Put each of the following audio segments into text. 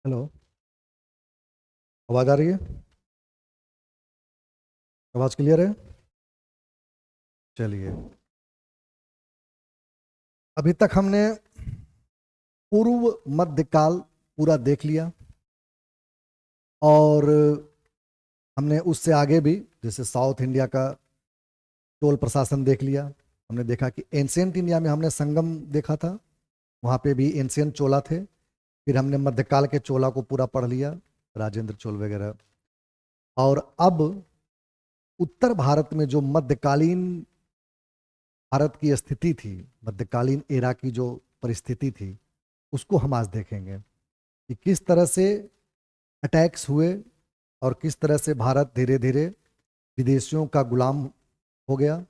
Hello. आवाज़ आ रही है? आवाज़ क्लियर है? चलिए। अभी तक हमने पूर्व मध्यकाल पूरा देख लिया और हमने उससे आगे भी, जैसे साउथ इंडिया का चोल प्रशासन देख लिया। हमने देखा कि एंशियंट इंडिया में हमने संगम देखा था, वहाँ पे भी एंशियंट चोला थे। फिर हमने मध्यकाल के चोला को पूरा पढ़ लिया, राजेंद्र चोल वगैरह। और अब उत्तर भारत में जो मध्यकालीन भारत की स्थिति थी, मध्यकालीन एरा की जो परिस्थिति थी, उसको हम आज देखेंगे कि किस तरह से अटैक्स हुए और किस तरह से भारत धीरे धीरे विदेशियों का गुलाम हो गया।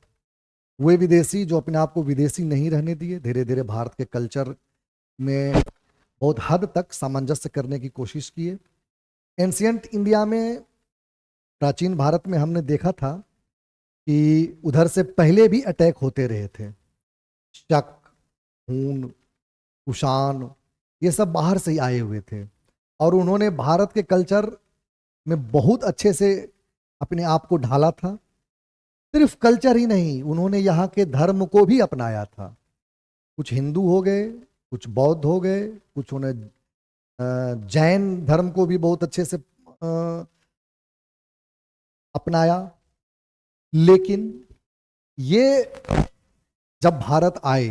वे विदेशी जो अपने आप को विदेशी नहीं रहने दिए, धीरे धीरे भारत के कल्चर में बहुत हद तक सामंजस्य करने की कोशिश किए। एंशियंट इंडिया में, प्राचीन भारत में हमने देखा था कि उधर से पहले भी अटैक होते रहे थे। शक, हून, कुषाण, ये सब बाहर से ही आए हुए थे और उन्होंने भारत के कल्चर में बहुत अच्छे से अपने आप को ढाला था। सिर्फ कल्चर ही नहीं, उन्होंने यहाँ के धर्म को भी अपनाया था। कुछ हिंदू हो गए, कुछ बौद्ध हो गए, कुछ उन्हें जैन धर्म को भी बहुत अच्छे से अपनाया। लेकिन ये जब भारत आए,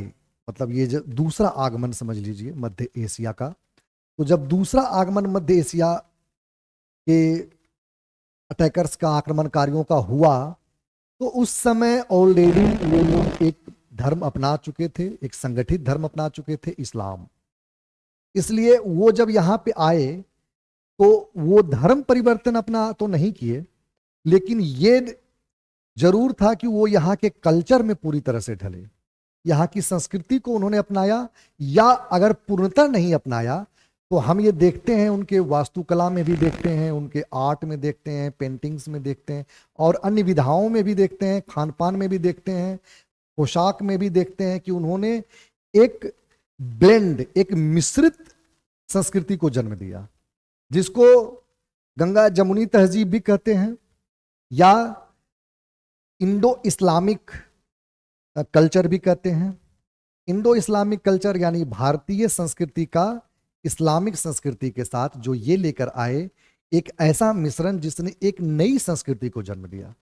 मतलब ये जो दूसरा आगमन समझ लीजिए मध्य एशिया का, तो जब दूसरा आगमन मध्य एशिया के अटैकर्स का, आक्रमणकारियों का हुआ, तो उस समय ऑलरेडी वो लोग एक धर्म अपना चुके थे, एक संगठित धर्म अपना चुके थे, इस्लाम। इसलिए वो जब यहाँ पे आए तो वो धर्म परिवर्तन अपना तो नहीं किए, लेकिन ये जरूर था कि वो यहाँ के कल्चर में पूरी तरह से ढले, यहाँ की संस्कृति को उन्होंने अपनाया। या अगर पूर्णतः नहीं अपनाया तो हम ये देखते हैं, उनके वास्तुकला में भी देखते हैं, उनके आर्ट में देखते हैं, पेंटिंग्स में देखते हैं, और अन्य विधाओं में भी देखते हैं, खान पान में भी देखते हैं, पोशाक में भी देखते हैं कि उन्होंने एक ब्लेंड, एक मिश्रित संस्कृति को जन्म दिया, जिसको गंगा जमुनी तहजीब भी कहते हैं या इंडो इस्लामिक कल्चर भी कहते हैं। इंडो इस्लामिक कल्चर यानी भारतीय संस्कृति का इस्लामिक संस्कृति के साथ जो ये लेकर आए, एक ऐसा मिश्रण जिसने एक नई संस्कृति को जन्म दिया,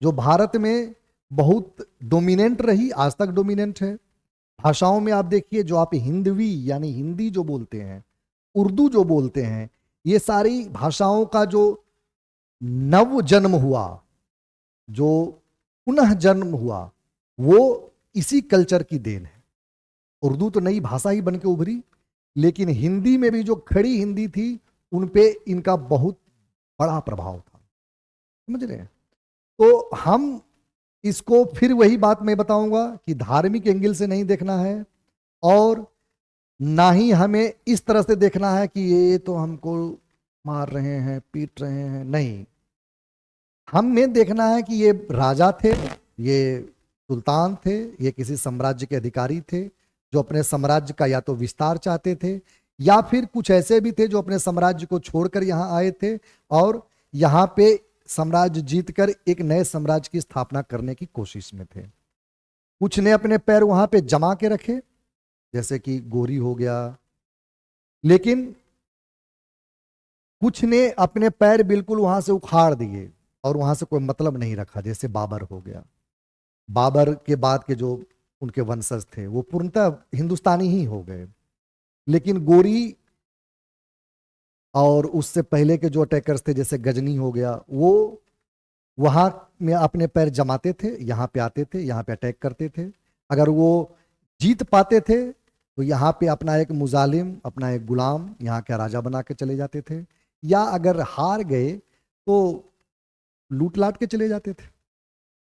जो भारत में बहुत डोमिनेंट रही, आज तक डोमिनेंट है। भाषाओं में आप देखिए, जो आप हिंदवी यानी हिंदी जो बोलते हैं, उर्दू जो बोलते हैं, ये सारी भाषाओं का जो नव जन्म हुआ, जो पुनः जन्म हुआ, वो इसी कल्चर की देन है। उर्दू तो नई भाषा ही बन के उभरी, लेकिन हिंदी में भी जो खड़ी हिंदी थी, उन पे इनका बहुत बड़ा प्रभाव था। समझ रहे हैं? तो हम इसको फिर वही बात मैं बताऊंगा कि धार्मिक एंगल से नहीं देखना है, और ना ही हमें इस तरह से देखना है कि ये तो हमको मार रहे हैं, पीट रहे हैं। नहीं, हमें देखना है कि ये राजा थे, ये सुल्तान थे, ये किसी साम्राज्य के अधिकारी थे जो अपने साम्राज्य का या तो विस्तार चाहते थे, या फिर कुछ ऐसे भी थे जो अपने साम्राज्य को छोड़कर यहाँ आए थे और यहाँ पे साम्राज्य जीतकर एक नए साम्राज्य की स्थापना करने की कोशिश में थे। कुछ ने अपने पैर वहां पे जमा के रखे, जैसे कि गोरी हो गया, लेकिन कुछ ने अपने पैर बिल्कुल वहां से उखाड़ दिए और वहां से कोई मतलब नहीं रखा, जैसे बाबर हो गया। बाबर के बाद के जो उनके वंशज थे वो पूर्णतः हिंदुस्तानी ही हो गए, लेकिन गोरी और उससे पहले के जो अटैकर्स थे, जैसे गजनी हो गया, वो वहां में अपने पैर जमाते थे, यहाँ पे आते थे, यहाँ पे अटैक करते थे। अगर वो जीत पाते थे तो यहाँ पे अपना एक मुजालिम, अपना एक गुलाम यहाँ का राजा बना के चले जाते थे, या अगर हार गए तो लूट लाट के चले जाते थे।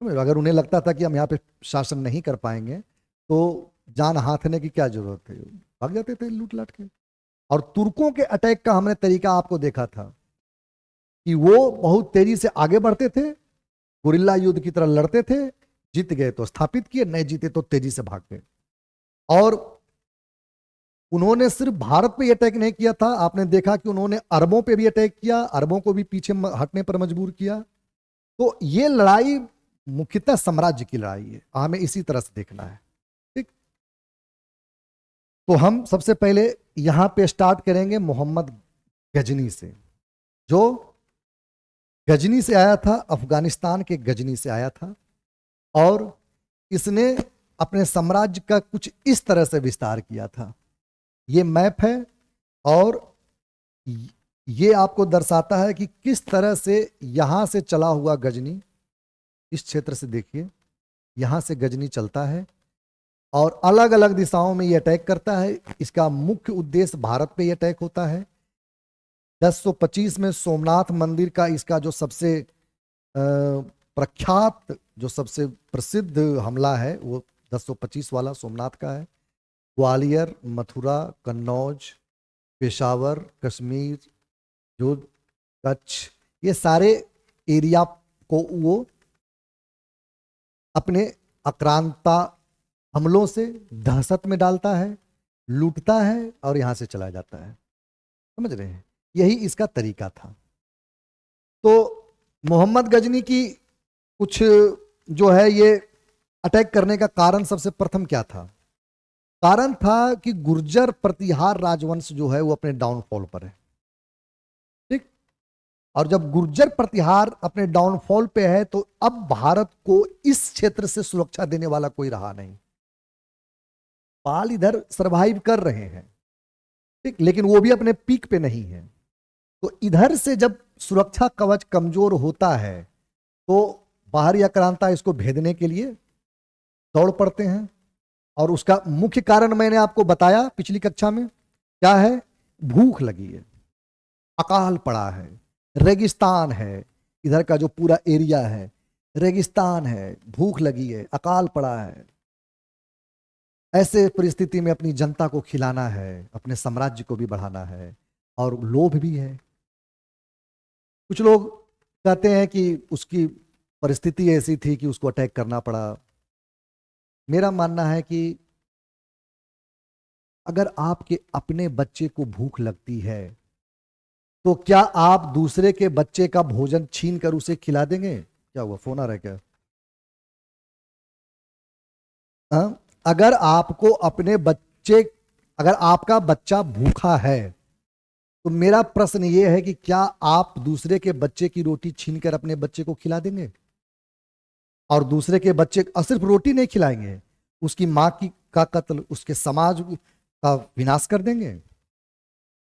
अगर उन्हें लगता था कि हम यहाँ पे शासन नहीं कर पाएंगे तो जान हाथने की क्या जरूरत है, भाग जाते थे लूट लाट के। और तुर्कों के अटैक का हमने तरीका आपको देखा था कि वो बहुत तेजी से आगे बढ़ते थे, गुरिल्ला युद्ध की तरह लड़ते थे, जीत गए तो स्थापित किए, नहीं जीते तो तेजी से भाग गए। और उन्होंने सिर्फ भारत पे अटैक नहीं किया था, आपने देखा कि उन्होंने अरबों पे भी अटैक किया, अरबों को भी पीछे हटने पर मजबूर किया। तो ये लड़ाई मुख्यतः साम्राज्य की लड़ाई है, हमें इसी तरह से देखना है। ठीक, तो हम सबसे पहले यहां पे स्टार्ट करेंगे मोहम्मद गजनी से, जो गजनी से आया था, अफगानिस्तान के गजनी से आया था, और इसने अपने साम्राज्य का कुछ इस तरह से विस्तार किया था। ये मैप है और ये आपको दर्शाता है कि किस तरह से यहां से चला हुआ गजनी, इस क्षेत्र से देखिए, यहां से गजनी चलता है और अलग अलग दिशाओं में ये अटैक करता है। इसका मुख्य उद्देश्य भारत पे ये अटैक होता है। 1025 में सोमनाथ मंदिर का इसका जो सबसे प्रख्यात, जो सबसे प्रसिद्ध हमला है वो 1025 वाला सोमनाथ का है। ग्वालियर, मथुरा, कन्नौज, पेशावर, कश्मीर, जो कच्छ, ये सारे एरिया को वो अपने आक्रांता हमलों से दहशत में डालता है, लूटता है और यहां से चला जाता है। समझ रहे हैं, यही इसका तरीका था। तो मोहम्मद गजनी की कुछ जो है ये अटैक करने का कारण सबसे प्रथम क्या था? कारण था कि गुर्जर प्रतिहार राजवंश जो है वो अपने डाउनफॉल पर है। ठीक, और जब गुर्जर प्रतिहार अपने डाउनफॉल पे है तो अब भारत को इस क्षेत्र से सुरक्षा देने वाला कोई रहा नहीं। पाल इधर सरवाइव कर रहे हैं, ठीक, लेकिन वो भी अपने पीक पे नहीं है। तो इधर से जब सुरक्षा कवच कमजोर होता है तो बाहरी आक्रांता इसको भेदने के लिए दौड़ पड़ते हैं। और उसका मुख्य कारण मैंने आपको बताया पिछली कक्षा में, क्या है? भूख लगी है, अकाल पड़ा है, रेगिस्तान है, इधर का जो पूरा एरिया है रेगिस्तान है, भूख लगी है, अकाल पड़ा है। ऐसे परिस्थिति में अपनी जनता को खिलाना है, अपने साम्राज्य को भी बढ़ाना है, और लोभ भी है। कुछ लोग कहते हैं कि उसकी परिस्थिति ऐसी थी कि उसको अटैक करना पड़ा। मेरा मानना है कि अगर आपके अपने बच्चे को भूख लगती है तो क्या आप दूसरे के बच्चे का भोजन छीन कर उसे खिला देंगे? क्या हुआ, फोन आ रहा है क्या? हाँ? अगर आपको अपने बच्चे, अगर आपका बच्चा भूखा है तो मेरा प्रश्न ये है कि क्या आप दूसरे के बच्चे की रोटी छीनकर अपने बच्चे को खिला देंगे? और दूसरे के बच्चे, और सिर्फ रोटी नहीं खिलाएंगे, उसकी मां की का कत्ल, उसके समाज का विनाश कर देंगे।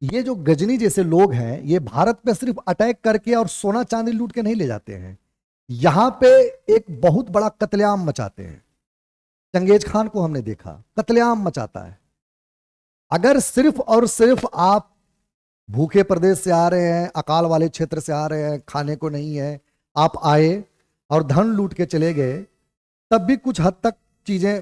ये जो गजनी जैसे लोग हैं ये भारत पे सिर्फ अटैक करके और सोना चांदी लूट के नहीं ले जाते हैं, यहां पे एक बहुत बड़ा कत्लेआम मचाते हैं। चंगेज खान को हमने देखा, कत्लेआम मचाता है। अगर सिर्फ और सिर्फ आप भूखे प्रदेश से आ रहे हैं, अकाल वाले क्षेत्र से आ रहे हैं, खाने को नहीं है, आप आए और धन लूट के चले गए, तब भी कुछ हद तक चीजें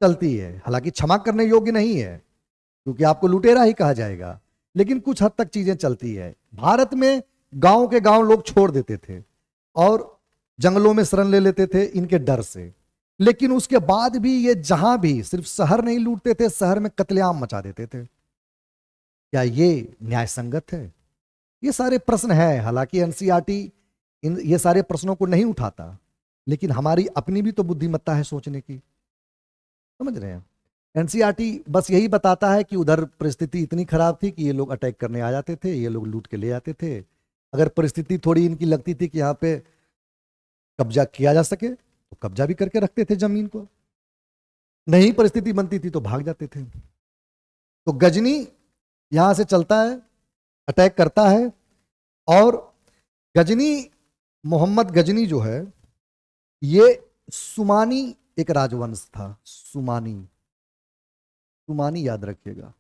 चलती है। हालांकि क्षमा करने योग्य नहीं है क्योंकि आपको लुटेरा ही कहा जाएगा, लेकिन कुछ हद तक चीजें चलती है। भारत में गांव के गांव लोग छोड़ देते थे और जंगलों में शरण ले लेते थे इनके डर से, लेकिन उसके बाद भी ये जहां भी, सिर्फ शहर नहीं लूटते थे, शहर में कत्लेआम मचा देते थे। क्या ये न्याय संगत है? ये सारे प्रश्न हैं। हालांकि एनसीईआरटी इन ये सारे प्रश्नों को नहीं उठाता, लेकिन हमारी अपनी भी तो बुद्धिमत्ता है सोचने की। समझ रहे हैं? एनसीईआरटी बस यही बताता है कि उधर परिस्थिति इतनी खराब थी कि ये लोग अटैक करने आ जाते थे, ये लोग लूट के ले जाते थे। अगर परिस्थिति थोड़ी इनकी लगती थी कि यहाँ पे कब्जा किया जा सके तो कब्जा भी करके रखते थे जमीन को, नहीं परिस्थिति बनती थी तो भाग जाते थे। तो गजनी यहां से चलता है, अटैक करता है, और गजनी, मोहम्मद गजनी जो है ये सुमानी एक राजवंश था। सुमानी, सुमानी याद रखिएगा,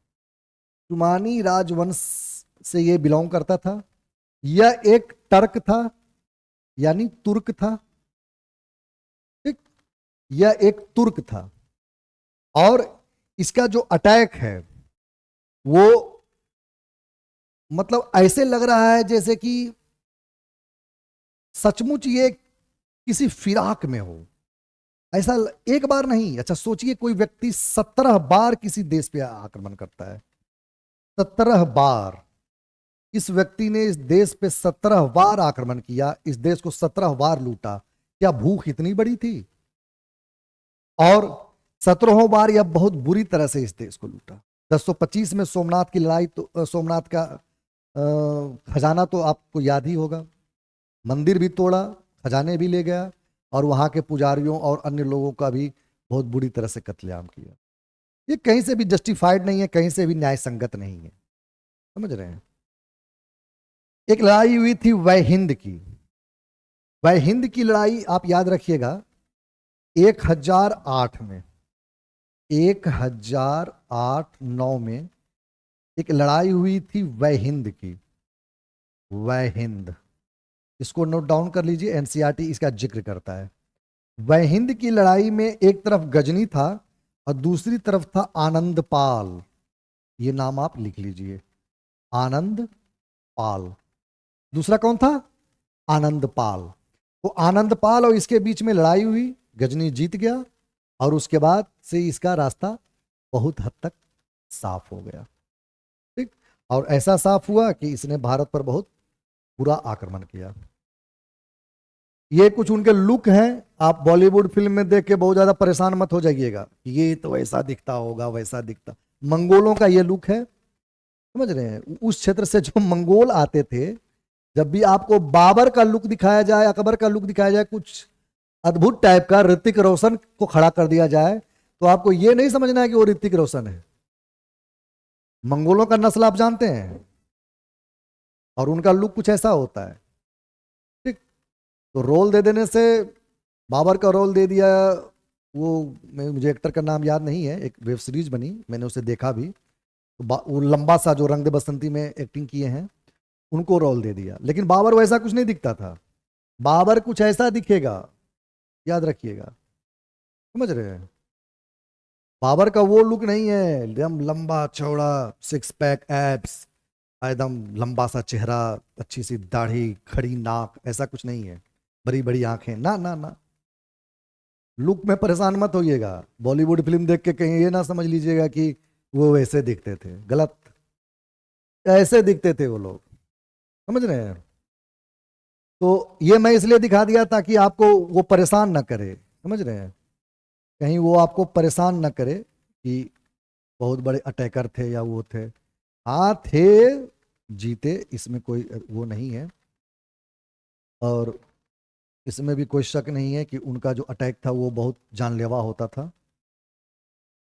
सुमानी राजवंश से ये बिलोंग करता था। यह एक टर्क था, यानी तुर्क था। ठीक, यह एक तुर्क था, और इसका जो अटैक है वो मतलब ऐसे लग रहा है जैसे कि सचमुच ये किसी फिराक में हो। ऐसा एक बार नहीं। अच्छा सोचिए, कोई व्यक्ति 17 बार किसी देश पे आक्रमण करता है, 17 बार। इस व्यक्ति ने इस देश पे 17 बार आक्रमण किया, इस देश को 17 बार लूटा। क्या भूख इतनी बड़ी थी? और 17 बार यह बहुत बुरी तरह से इस देश को लूटा। 1025 में सोमनाथ की लड़ाई, तो सोमनाथ का खजाना तो आपको याद ही होगा। मंदिर भी तोड़ा, खजाने भी ले गया, और वहां के पुजारियों और अन्य लोगों का भी बहुत बुरी तरह से कत्लेआम किया। ये कहीं से भी जस्टिफाइड नहीं है, कहीं से भी न्याय संगत नहीं है। समझ रहे हैं? एक लड़ाई हुई थी वह हिंद की। वह हिंद की लड़ाई आप याद रखिएगा, 1008 में, 1008-9 में एक लड़ाई हुई थी वह हिंद की। वह हिंद, इसको नोट डाउन कर लीजिए, एनसीईआरटी इसका जिक्र करता है। वह हिंद की लड़ाई में एक तरफ गजनी था और दूसरी तरफ था आनंद पाल। ये नाम आप लिख लीजिए, आनंद पाल। दूसरा कौन था? आनंद पाल। वो आनंद पाल और इसके बीच में लड़ाई हुई, गजनी जीत गया, और उसके बाद से इसका रास्ता बहुत हद तक साफ हो गया। ठीक, और ऐसा साफ हुआ कि इसने भारत पर बहुत बुरा आक्रमण किया। ये कुछ उनके लुक हैं, आप बॉलीवुड फिल्म में देख के बहुत ज्यादा परेशान मत हो जाइएगा, ये तो ऐसा दिखता होगा, वैसा दिखता। मंगोलों का ये लुक है, समझ रहे हैं? उस क्षेत्र से जो मंगोल आते थे, जब भी आपको बाबर का लुक दिखाया जाए, अकबर का लुक दिखाया जाए, कुछ अद्भुत टाइप का, ऋतिक रोशन को खड़ा कर दिया जाए, तो आपको ये नहीं समझना है कि वो ऋतिक रोशन है। मंगोलों का नस्ल आप जानते हैं, और उनका लुक कुछ ऐसा होता है। ठीक, तो रोल दे देने से, बाबर का रोल दे दिया, वो मुझे एक्टर का नाम याद नहीं है, एक वेब सीरीज बनी, मैंने उसे देखा भी, तो वो लंबा सा जो रंग दे बसंती में एक्टिंग किए हैं, उनको रोल दे दिया। लेकिन बाबर वैसा कुछ नहीं दिखता था, बाबर कुछ ऐसा दिखेगा, याद रखिएगा। समझ रहे हैं? बाबर का वो लुक नहीं है, एकदम लंबा चौड़ा, 6 पैक एब्स, एकदम लंबा सा चेहरा, अच्छी सी दाढ़ी, खड़ी नाक, ऐसा कुछ नहीं है, बड़ी बड़ी आंखें, ना ना ना। लुक में परेशान मत होइएगा, बॉलीवुड फिल्म देख के कहीं ये ना समझ लीजिएगा कि वो वैसे दिखते थे, गलत। ऐसे दिखते थे वो लोग, समझ रहे हैं? तो ये मैं इसलिए दिखा दिया ताकि आपको वो परेशान ना करे, समझ रहे हैं? कहीं वो आपको परेशान ना करे कि बहुत बड़े अटैकर थे या वो थे। हाँ थे, जीते, इसमें कोई वो नहीं है, और इसमें भी कोई शक नहीं है कि उनका जो अटैक था वो बहुत जानलेवा होता था,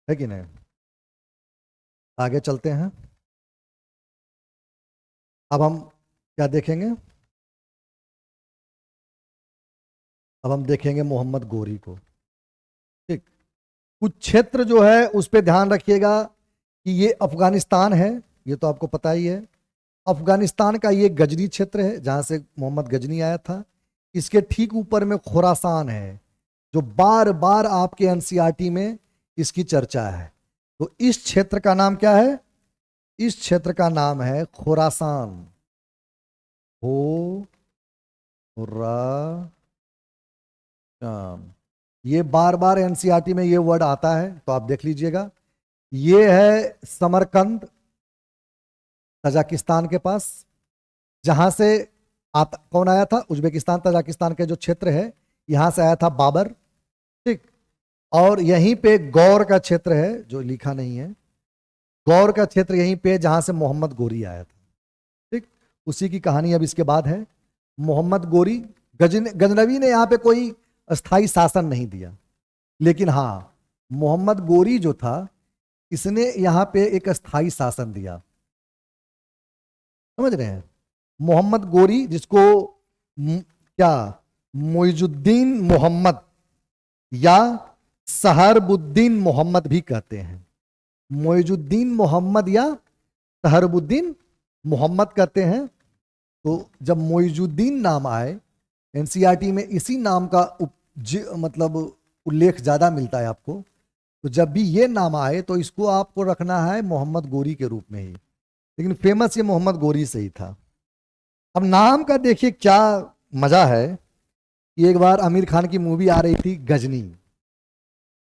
है कि नहीं? आगे चलते हैं। अब हम क्या देखेंगे? अब हम देखेंगे मोहम्मद गोरी को। ठीक, कुछ क्षेत्र जो है उस पर ध्यान रखिएगा कि ये अफगानिस्तान है, ये तो आपको पता ही है। अफगानिस्तान का ये गजनी क्षेत्र है जहां से मोहम्मद गजनी आया था। इसके ठीक ऊपर में खुरासान है, जो बार बार आपके एनसीईआरटी में इसकी चर्चा है। तो इस क्षेत्र का नाम क्या है? इस क्षेत्र का नाम है खुरासान। हो रा ये बार बार एनसीईआरटी में ये वर्ड आता है, तो आप देख लीजिएगा। ये है समरकंद, तजाकिस्तान के पास, जहां से कौन आया था? उज्बेकिस्तान तजाकिस्तान के जो क्षेत्र है, यहां से आया था बाबर। ठीक, और यहीं पे गौर का क्षेत्र है, जो लिखा नहीं है, गौर का क्षेत्र यहीं पे जहां से मोहम्मद गोरी आया था। ठीक, उसी की कहानी अब इसके बाद है। मोहम्मद गोरी, गजनवी ने यहाँ पे कोई अस्थाई शासन नहीं दिया, लेकिन हाँ, मोहम्मद गोरी जो था, इसने यहाँ पे एक अस्थाई शासन दिया। समझ रहे हैं? मोहम्मद गोरी, जिसको क्या मोइजुद्दीन मोहम्मद या सहरबुद्दीन मोहम्मद भी कहते हैं। मोइजुद्दीन मोहम्मद या सहरबुद्दीन मोहम्मद कहते हैं। तो जब मोइजुद्दीन नाम आए, एनसीईआरटी में इसी नाम का मतलब उल्लेख ज्यादा मिलता है आपको, तो जब भी ये नाम आए तो इसको आपको रखना है मोहम्मद गोरी के रूप में ही, लेकिन फेमस ये मोहम्मद गोरी से ही था। अब नाम का देखिए क्या मजा है कि एक बार आमिर खान की मूवी आ रही थी गजनी,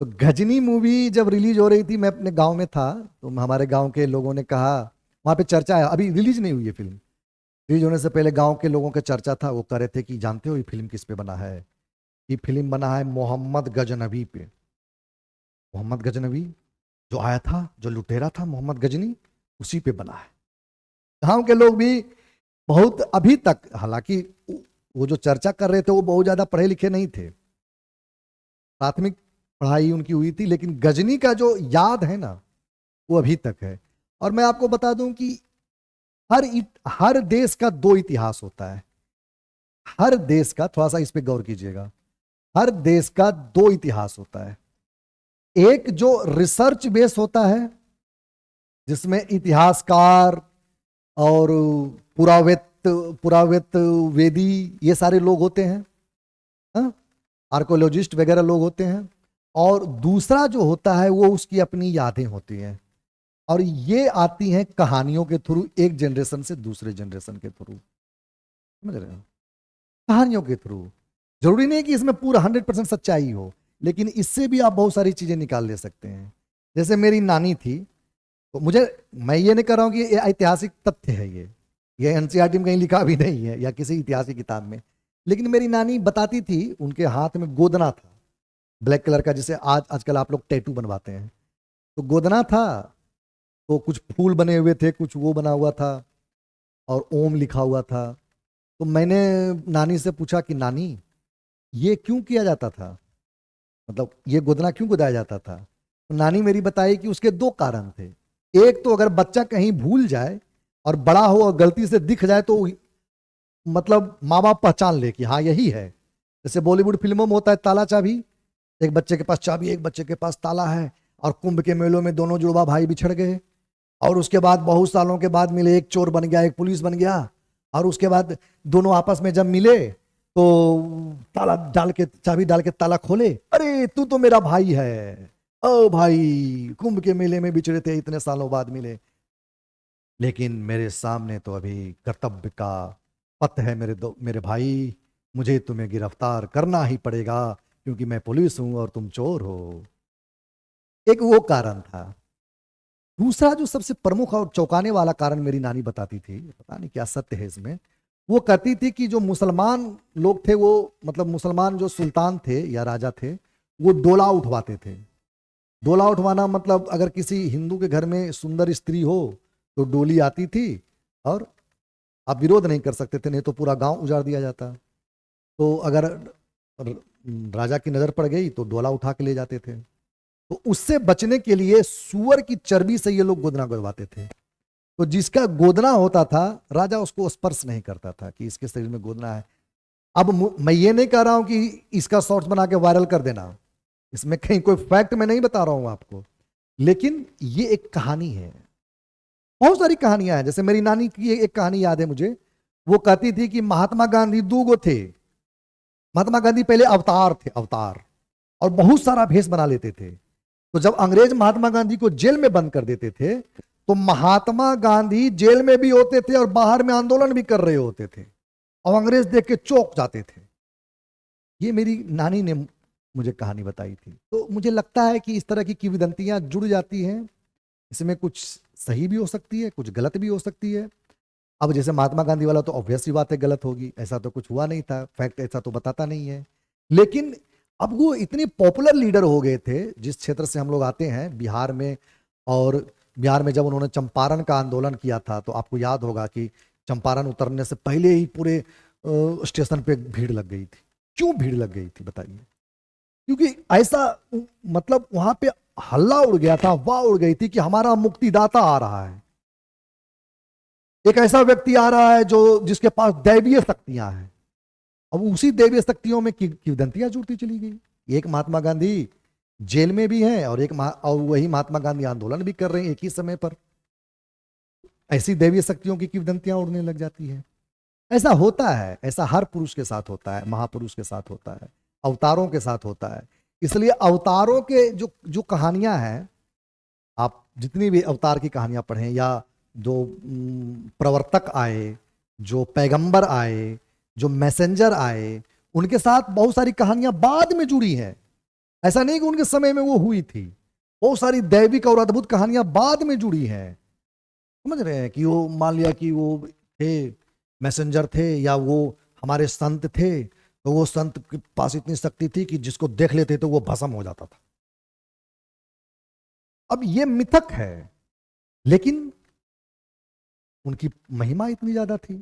तो गजनी मूवी जब रिलीज हो रही थी, मैं अपने गांव में था, तो हमारे गांव के लोगों ने कहा, वहां पे चर्चा है, अभी रिलीज नहीं हुई है फिल्म, रिलीज होने से पहले गांव के लोगों का चर्चा था, वो कह रहे थे कि जानते हो ये फिल्म किस पे बना है? ये फिल्म बना है मोहम्मद गजनवी पे। मोहम्मद गजनवी जो आया था, जो लुटेरा था मोहम्मद गजनी, उसी पे बना है। गांव के लोग भी बहुत अभी तक, हालांकि वो जो चर्चा कर रहे थे वो बहुत ज्यादा पढ़े लिखे नहीं थे, प्राथमिक पढ़ाई उनकी हुई थी, लेकिन गजनी का जो याद है ना, वो अभी तक है। और मैं आपको बता दूं कि हर देश का दो इतिहास होता है। हर देश का, थोड़ा सा इस पे गौर कीजिएगा, हर देश का दो इतिहास होता है। एक जो रिसर्च बेस होता है, जिसमें इतिहासकार और पुरावृत्त वेदी, ये सारे लोग होते हैं, आर्कोलॉजिस्ट वगैरह लोग होते हैं। और दूसरा जो होता है वो उसकी अपनी यादें होती हैं, और ये आती हैं कहानियों के थ्रू, एक जनरेशन से दूसरे जनरेशन के थ्रू, समझ रहे हो? कहानियों के थ्रू। जरूरी नहीं कि इसमें पूरा 100% सच्चाई हो, लेकिन इससे भी आप बहुत सारी चीजें निकाल ले सकते हैं। जैसे मेरी नानी थी, तो मैं ये नहीं कर रहा हूं कि ये ऐतिहासिक तथ्य है, ये एनसीईआरटी में कहीं लिखा भी नहीं है या किसी इतिहास की किताब में, लेकिन मेरी नानी बताती थी, उनके हाथ में गोदना था ब्लैक कलर का, जिसे आजकल आप लोग टैटू बनवाते हैं। तो गोदना था, तो कुछ फूल बने हुए थे, कुछ वो बना हुआ था, और ओम लिखा हुआ था। तो मैंने नानी से पूछा कि नानी, ये क्यों किया जाता था, मतलब ये गोदना क्यों गोदाया जाता था? तो नानी मेरी बताई कि उसके दो कारण थे। एक तो अगर बच्चा कहीं भूल जाए और बड़ा हो और गलती से दिख जाए, तो मतलब माँ बाप पहचान ले कि हाँ यही है। जैसे बॉलीवुड फिल्मों में होता है ताला चाबी, एक बच्चे के पास चाबी, एक बच्चे के पास ताला है, और कुंभ के मेलों में दोनों जुड़वा भाई बिछड़ गए, और उसके बाद बहुत सालों के बाद मिले, एक चोर बन गया, एक पुलिस बन गया, और उसके बाद दोनों आपस में जब मिले तो ताला डाल के, चाबी डाल के ताला खोले, अरे तू तो मेरा भाई है, ओ भाई कुंभ के मेले में बिछड़े थे, इतने सालों बाद मिले, लेकिन मेरे सामने तो अभी कर्तव्य का पथ है, मेरे भाई, मुझे तुम्हें गिरफ्तार करना ही पड़ेगा, क्योंकि मैं पुलिस हूं और तुम चोर हो। एक वो कारण था। दूसरा जो सबसे प्रमुख और चौंकाने वाला कारण मेरी नानी बताती थी, पता नहीं क्या सत्य है इसमें, वो कहती थी कि जो मुसलमान लोग थे, वो मतलब मुसलमान जो सुल्तान थे या राजा थे, वो डोला उठवाते थे। डोला उठवाना मतलब अगर किसी हिंदू के घर में सुंदर स्त्री हो तो डोली आती थी, और आप विरोध नहीं कर सकते थे, नहीं तो पूरा गांव उजाड़ दिया जाता। तो अगर राजा की नजर पड़ गई तो डोला उठा के ले जाते थे। तो उससे बचने के लिए सुअर की चर्बी से ये लोग गोदना गोदवाते थे। तो जिसका गोदना होता था, राजा उसको स्पर्श नहीं करता था कि इसके शरीर में गोदना है। अब मैं ये नहीं कह रहा हूं कि इसका शॉर्ट्स बना के वायरल कर देना, इसमें कहीं कोई फैक्ट मैं नहीं बता रहा हूं आपको, लेकिन ये एक कहानी है। बहुत सारी कहानियां हैं, जैसे मेरी नानी की एक कहानी याद है मुझे, वो कहती थी कि महात्मा गांधी दो गो थे। महात्मा गांधी पहले अवतार थे, अवतार, और बहुत सारा भेष बना लेते थे। तो जब अंग्रेज महात्मा गांधी को जेल में बंद कर देते थे, तो महात्मा गांधी जेल में भी होते थे और बाहर में आंदोलन भी कर रहे होते थे, और अंग्रेज देख के चौंक जाते थे। ये मेरी नानी ने मुझे कहानी बताई थी। तो मुझे लगता है कि इस तरह की किंवदंतियां जुड़ जाती हैं, इसमें कुछ सही भी हो सकती है, कुछ गलत भी हो सकती है। अब जैसे महात्मा गांधी वाला तो ऑब्वियस सी बात है गलत होगी, ऐसा तो कुछ हुआ नहीं था, फैक्ट ऐसा तो बताता नहीं है। लेकिन अब वो इतने पॉपुलर लीडर हो गए थे, जिस क्षेत्र से हम लोग आते हैं बिहार में, और बिहार में जब उन्होंने चंपारण का आंदोलन किया था, तो आपको याद होगा कि चंपारण उतरने से पहले ही पूरे स्टेशन पे भीड़ लग गई थी। क्यों भीड़ लग गई थी बताइए? क्योंकि ऐसा, मतलब वहां पे हल्ला उड़ गया था, वाह उड़ गई थी कि हमारा मुक्तिदाता आ रहा है, एक ऐसा व्यक्ति आ रहा है जो जिसके पास दैवीय शक्तियां हैं। अब उसी दैवीय शक्तियों में किंवदंतियां जुड़ती चली गई। एक महात्मा गांधी जेल में भी हैं, और वही महात्मा गांधी आंदोलन भी कर रहे हैं एक ही समय पर। ऐसी दैवीय शक्तियों की किंवदंतियां उड़ने लग जाती है। ऐसा होता है, ऐसा हर पुरुष के साथ होता है, महापुरुष के साथ होता है, अवतारों के साथ होता है। इसलिए अवतारों के जो जो कहानियां हैं, आप जितनी भी अवतार की कहानियां पढ़ें, या जो प्रवर्तक आए, जो पैगंबर आए, जो मैसेंजर आए, उनके साथ बहुत सारी कहानियां बाद में जुड़ी हैं। ऐसा नहीं कि उनके समय में वो हुई थी, बहुत सारी दैविक और अद्भुत कहानियां बाद में जुड़ी हैं। समझ रहे हैं कि वो मान लिया कि वो थे मैसेंजर थे या वो हमारे संत थे, तो वो संत के पास इतनी शक्ति थी कि जिसको देख लेते तो वो भस्म हो जाता था। अब ये मिथक है, लेकिन उनकी महिमा इतनी ज्यादा थी,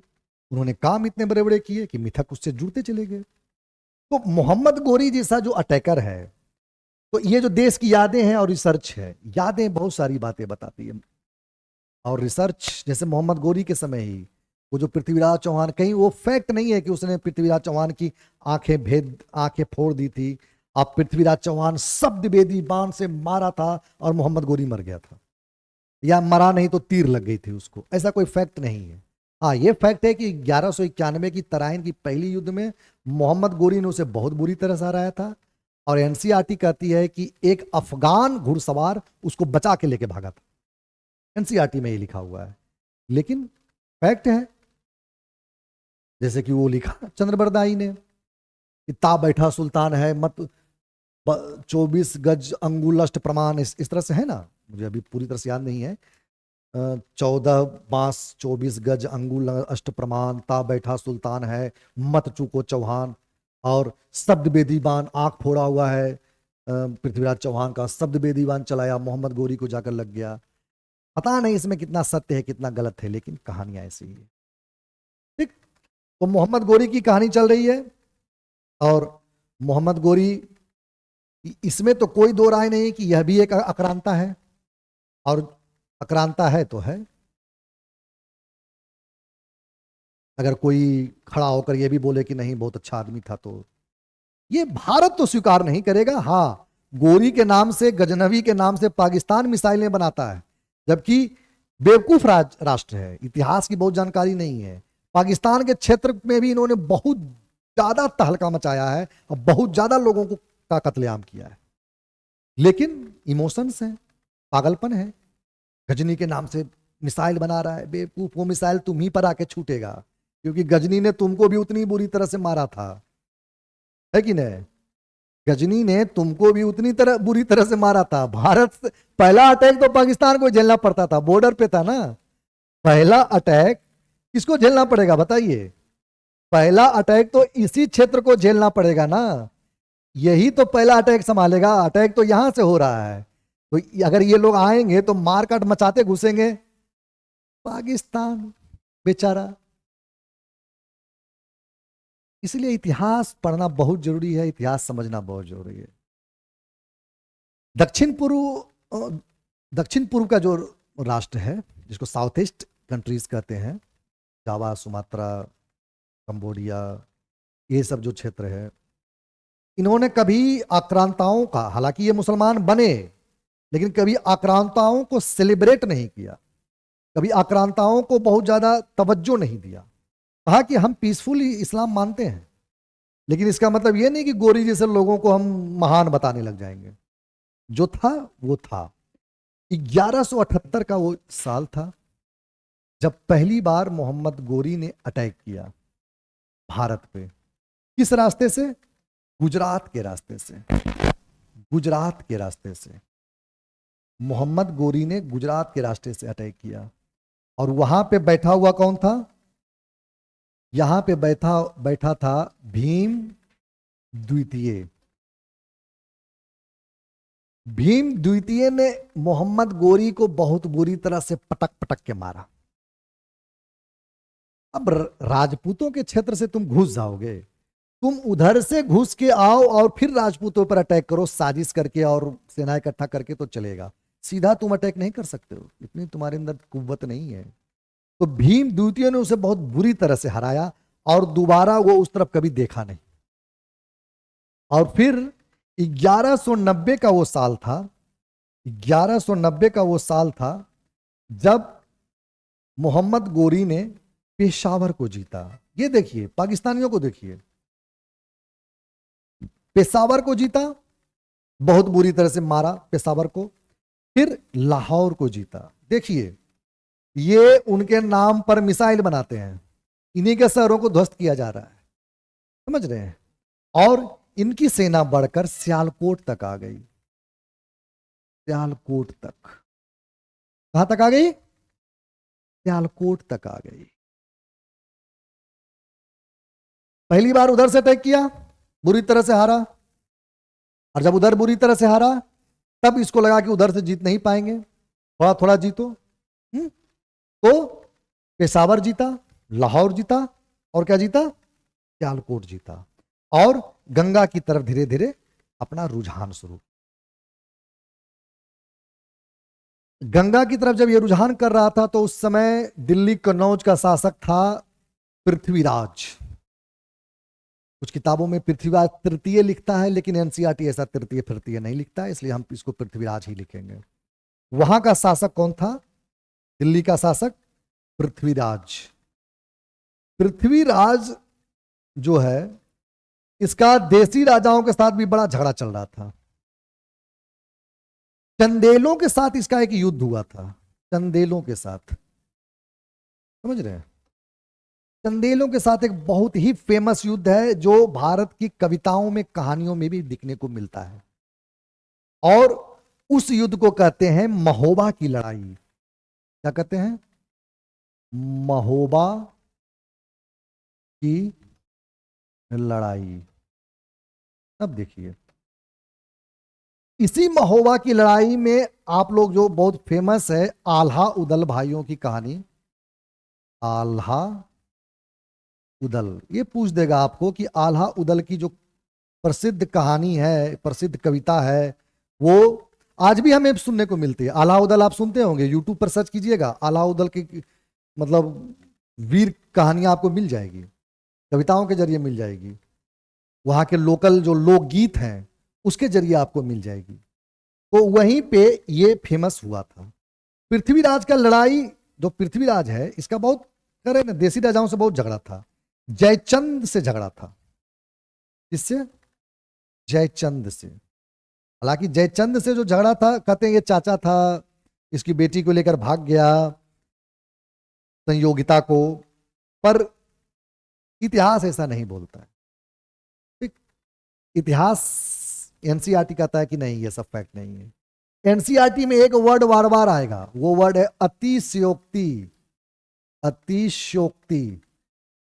उन्होंने काम इतने बड़े बड़े किए कि मिथक उससे जुड़ते चले गए। तो मोहम्मद गोरी जैसा जो अटैकर है, तो ये जो देश की यादें हैं और रिसर्च है, यादें बहुत सारी बातें बताती है, और रिसर्च जैसे मोहम्मद गोरी के समय ही वो जो पृथ्वीराज चौहान, कहीं वो फैक्ट नहीं है कि उसने पृथ्वीराज चौहान की आंखें फोड़ दी थी। अब पृथ्वीराज चौहान शब्द वेदी बाण से मारा था और मोहम्मद गोरी मर गया था, या मरा नहीं तो तीर लग गई थी उसको, ऐसा कोई फैक्ट नहीं है। हाँ, ये फैक्ट है कि 1191 की तराइन की पहली युद्ध में मोहम्मद गोरी ने उसे बहुत बुरी तरह से हराया था, और एनसीईआरटी कहती है कि एक अफगान घुड़सवार उसको बचा के लेके भागा था। एनसीईआरटी में ये लिखा हुआ है, लेकिन फैक्ट है। जैसे कि वो लिखा चंद्रबरदाई ने कि ता बैठा सुल्तान है मत 24 गज अंगुल अष्ट प्रमाण, इस तरह से है ना, मुझे अभी पूरी तरह से याद नहीं है। 14 बांस 24 गज अंगुल अष्ट प्रमाण, ता बैठा सुल्तान है मत चूको चौहान। और शब्द बेदीवान आंख फोड़ा हुआ है पृथ्वीराज चौहान का, शब्द बेदीवान चलाया मोहम्मद गोरी को जाकर लग गया। पता नहीं इसमें कितना सत्य है कितना गलत है, लेकिन कहानियां ऐसी ही है। ठीक, तो मोहम्मद गोरी की कहानी चल रही है, और मोहम्मद गोरी, इसमें तो कोई दो राय नहीं कि यह भी एक आक्रांता है, और आक्रांता है तो है। अगर कोई खड़ा होकर यह भी बोले कि नहीं बहुत अच्छा आदमी था, तो ये भारत तो स्वीकार नहीं करेगा। हाँ, गोरी के नाम से, गजनवी के नाम से पाकिस्तान मिसाइलें बनाता है, जबकि बेवकूफ राष्ट्र है, इतिहास की बहुत जानकारी नहीं है। पाकिस्तान के क्षेत्र में भी इन्होंने बहुत ज्यादा तहलका मचाया है और बहुत ज्यादा लोगों को का कत्लेआम किया है, लेकिन इमोशंस हैं, पागलपन है। गजनी के नाम से मिसाइल बना रहा है, बेवकूफ, वो मिसाइल तुम ही पर आके छूटेगा, क्योंकि गजनी ने तुमको भी उतनी बुरी तरह से मारा था, है कि नहीं? गजनी ने तुमको भी उतनी बुरी तरह से मारा था। भारत पहला अटैक तो पाकिस्तान को झेलना पड़ता था, बॉर्डर पे था ना। पहला अटैक किसको झेलना पड़ेगा बताइए? पहला अटैक तो इसी क्षेत्र को झेलना पड़ेगा ना, यही तो पहला अटैक संभालेगा। अटैक तो यहां से हो रहा है, तो अगर ये लोग आएंगे तो मारकाट मचाते घुसेंगे पाकिस्तान बेचारा। इसलिए इतिहास पढ़ना बहुत जरूरी है, इतिहास समझना बहुत जरूरी है। दक्षिण पूर्व का जो राष्ट्र है, जिसको साउथ ईस्ट कंट्रीज कहते हैं, जावा, सुमात्रा, कंबोडिया, ये सब जो क्षेत्र है, इन्होंने कभी आक्रांताओं का, हालांकि ये मुसलमान बने, लेकिन कभी आक्रांताओं को सेलिब्रेट नहीं किया, कभी आक्रांताओं को बहुत ज्यादा तवज्जो नहीं दिया। कहा कि हम पीसफुली इस्लाम मानते हैं, लेकिन इसका मतलब ये नहीं कि गोरी जैसे लोगों को हम महान बताने लग जाएंगे। जो था वो था। 1178 का वो साल था जब पहली बार मोहम्मद गोरी ने अटैक किया भारत पे। किस रास्ते से? गुजरात के रास्ते से। गुजरात के रास्ते से मोहम्मद गोरी ने गुजरात के रास्ते से अटैक किया। और वहां पे बैठा हुआ कौन था? यहां पे बैठा था भीम द्वितीय। भीम द्वितीय ने मोहम्मद गोरी को बहुत बुरी तरह से पटक पटक के मारा। अब राजपूतों के क्षेत्र से तुम घुस जाओगे, तुम उधर से घुस के आओ और फिर राजपूतों पर अटैक करो साजिश करके और सेना इकट्ठा करके, तो चलेगा। सीधा तुम अटैक नहीं कर सकते हो, इतनी तुम्हारे अंदर कुव्वत नहीं है। तो भीम द्वितीय ने उसे बहुत बुरी तरह से हराया और दोबारा वो उस तरफ कभी देखा नहीं। और फिर 1190 का वो साल था, 1190 का वो साल था जब मोहम्मद गोरी ने पेशावर को जीता। ये देखिए, पाकिस्तानियों को देखिए, पेशावर को जीता, बहुत बुरी तरह से मारा पेशावर को। फिर लाहौर को जीता। देखिए, ये उनके नाम पर मिसाइल बनाते हैं, इन्हीं के शहरों को ध्वस्त किया जा रहा है, समझ रहे हैं। और इनकी सेना बढ़कर सियालकोट तक आ गई। सियालकोट तक, कहां तक आ गई? सियालकोट तक आ गई। पहली बार उधर से अटैक किया, बुरी तरह से हारा, और जब उधर बुरी तरह से हारा तब इसको लगा कि उधर से जीत नहीं पाएंगे, थोड़ा थोड़ा जीतो। तो पेशावर जीता, लाहौर जीता, और क्या जीता? सियालकोट जीता, और गंगा की तरफ धीरे धीरे अपना रुझान शुरू। गंगा की तरफ जब यह रुझान कर रहा था तो उस समय दिल्ली कन्नौज का शासक था पृथ्वीराज। कुछ किताबों में पृथ्वीराज तृतीय लिखता है, लेकिन एनसीईआरटी ऐसा तृतीय तृतीय नहीं लिखता है, इसलिए हम इसको पृथ्वीराज ही लिखेंगे। वहां का शासक कौन था? दिल्ली का शासक पृथ्वीराज। पृथ्वीराज जो है, इसका देसी राजाओं के साथ भी बड़ा झगड़ा चल रहा था। चंदेलों के साथ इसका एक युद्ध हुआ था, चंदेलों के साथ, समझ रहे हैं? चंदेलों के साथ एक बहुत ही फेमस युद्ध है जो भारत की कविताओं में, कहानियों में भी दिखने को मिलता है, और उस युद्ध को कहते हैं महोबा की लड़ाई। क्या कहते हैं? महोबा की लड़ाई। अब देखिए, इसी महोबा की लड़ाई में आप लोग, जो बहुत फेमस है आल्हा उदल भाइयों की कहानी, आल्हा उदल, ये पूछ देगा आपको कि आल्हा उदल की जो प्रसिद्ध कहानी है, प्रसिद्ध कविता है, वो आज भी हमें सुनने को मिलती है। आल्हा उदल आप सुनते होंगे, यूट्यूब पर सर्च कीजिएगा, आल्हा उदल की मतलब वीर कहानियां आपको मिल जाएगी, कविताओं के जरिए मिल जाएगी, वहां के लोकल जो लोकगीत हैं उसके जरिए आपको मिल जाएगी। तो वहीं पे ये फेमस हुआ था। पृथ्वीराज का लड़ाई, जो पृथ्वीराज है इसका बहुत करे ना, देसी राजाओं से बहुत झगड़ा था। जयचंद से झगड़ा था। किससे? जयचंद से। हालांकि जयचंद से जो झगड़ा था, कहते हैं ये चाचा था, इसकी बेटी को लेकर भाग गया संयोगिता को, पर इतिहास ऐसा नहीं बोलता है। इतिहास एनसीईआरटी कहता है कि नहीं, ये सब फैक्ट नहीं है। एनसीईआरटी में एक वर्ड बार बार आएगा, वो वर्ड है अतिशयोक्ति। अतिशयोक्ति,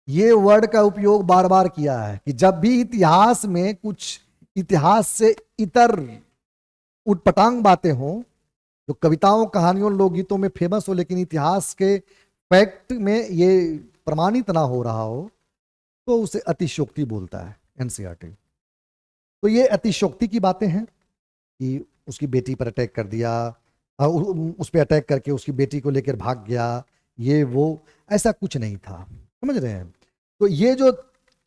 ये वर्ड का उपयोग बार बार किया है कि जब भी इतिहास में कुछ इतिहास से इतर उटपटांग बातें हों, जो कविताओं, कहानियों, लोकगीतों में फेमस हो, लेकिन इतिहास के फैक्ट में ये प्रमाणित ना हो रहा हो, तो उसे अतिशयोक्ति बोलता है एनसीईआरटी। तो ये अतिशयोक्ति की बातें हैं कि उसकी बेटी पर अटैक कर दिया, उस पर अटैक करके उसकी बेटी को लेकर भाग गया, ये वो, ऐसा कुछ नहीं था, समझ रहे हैं? तो ये जो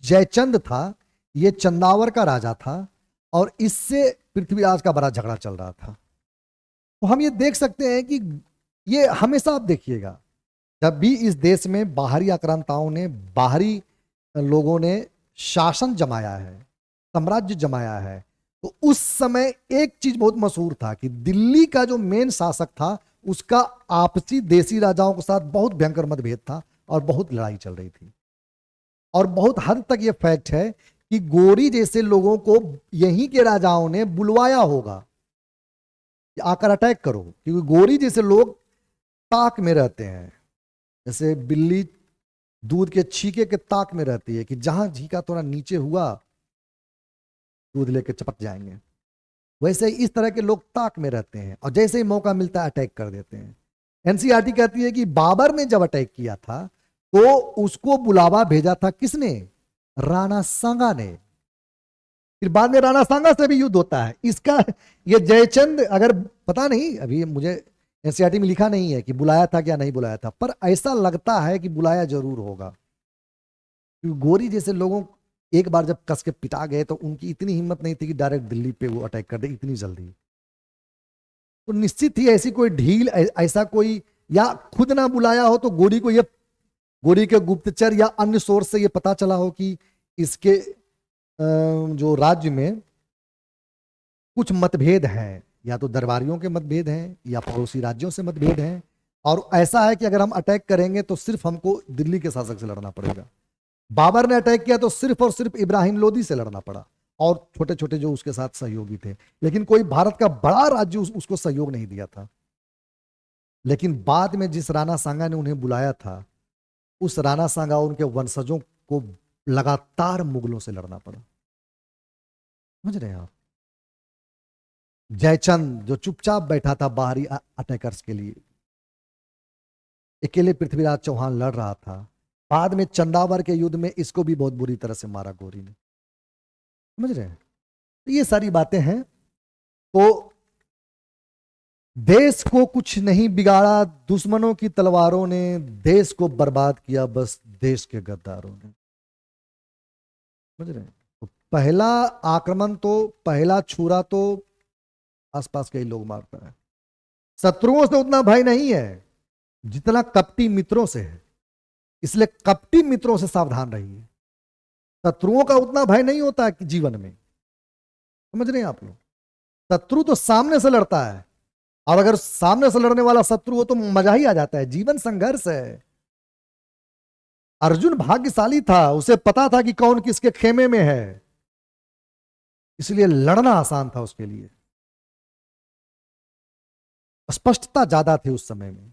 जयचंद था, ये चंदावर का राजा था, और इससे पृथ्वीराज का बड़ा झगड़ा चल रहा था। तो हम ये देख सकते हैं कि ये हमेशा, आप देखिएगा, जब भी इस देश में बाहरी आक्रांताओं ने, बाहरी लोगों ने शासन जमाया है, साम्राज्य जमाया है, तो उस समय एक चीज बहुत मशहूर था कि दिल्ली का जो मेन शासक था, उसका आपसी देसी राजाओं के साथ बहुत भयंकर मतभेद था, और बहुत लड़ाई चल रही थी। और बहुत हद तक ये फैक्ट है कि गोरी जैसे लोगों को यहीं के राजाओं ने बुलवाया होगा कि आकर अटैक करो, क्योंकि गोरी जैसे लोग ताक में रहते हैं, जैसे बिल्ली दूध के छीके के ताक में रहती है कि जहां छीका थोड़ा नीचे हुआ दूध लेके चपक जाएंगे, वैसे ही इस तरह के लोग ताक में रहते हैं, और जैसे ही मौका मिलता है अटैक कर देते हैं। एनसीईआरटी कहती है कि बाबर ने जब अटैक किया था तो उसको बुलावा भेजा था किसने? राणा सांगा ने। फिर बाद में राणा सांगा से भी युद्ध होता है इसका। ये जयचंद, अगर पता नहीं, अभी मुझे एनसीईआरटी में लिखा नहीं है कि बुलाया था क्या नहीं बुलाया था, पर ऐसा लगता है कि बुलाया जरूर होगा, क्योंकि गोरी जैसे लोगों एक बार जब कस के पिटा गए तो उनकी इतनी हिम्मत नहीं थी कि डायरेक्ट दिल्ली पे वो अटैक कर दे इतनी जल्दी। तो निश्चित ही ऐसी कोई ढील, ऐसा कोई, या खुद ना बुलाया हो तो गोरी को, ये गोरी के गुप्तचर या अन्य सोर्स से ये पता चला हो कि इसके जो राज्य में कुछ मतभेद हैं, या तो दरबारियों के मतभेद हैं या पड़ोसी राज्यों से मतभेद हैं, और ऐसा है कि अगर हम अटैक करेंगे तो सिर्फ हमको दिल्ली के शासक से लड़ना पड़ेगा। बाबर ने अटैक किया तो सिर्फ और सिर्फ इब्राहिम लोदी से लड़ना पड़ा, और छोटे छोटे जो उसके साथ सहयोगी थे, लेकिन कोई भारत का बड़ा राज्य उसको सहयोग नहीं दिया था। लेकिन बाद में जिस राणा सांगा ने उन्हें बुलाया था, उस राणा सांगा और उनके वंशजों को लगातार मुगलों से लड़ना पड़ा। समझ रहे हैं आप? जयचंद जो चुपचाप बैठा था बाहरी अटैकर्स के लिए, अकेले पृथ्वीराज चौहान लड़ रहा था। बाद में चंदावर के युद्ध में इसको भी बहुत बुरी तरह से मारा गोरी ने। समझ रहे हैं? तो ये सारी बातें हैं। तो देश को कुछ नहीं बिगाड़ा दुश्मनों की तलवारों ने, देश को बर्बाद किया बस देश के गद्दारों ने। समझ रहे हैं? तो पहला आक्रमण तो, पहला छुरा तो आसपास के ही लोग मारता है। शत्रुओं से उतना भय नहीं है जितना कपटी मित्रों से है, इसलिए कपटी मित्रों से सावधान रहिए। शत्रुओं का उतना भय नहीं होता है जीवन में। समझ रहे हैं आप लोग? शत्रु तो सामने से लड़ता है, और अगर सामने से लड़ने वाला शत्रु हो तो मजा ही आ जाता है। जीवन संघर्ष है। अर्जुन भाग्यशाली था, उसे पता था कि कौन किसके खेमे में है, इसलिए लड़ना आसान था उसके लिए। स्पष्टता ज्यादा थी उस समय में,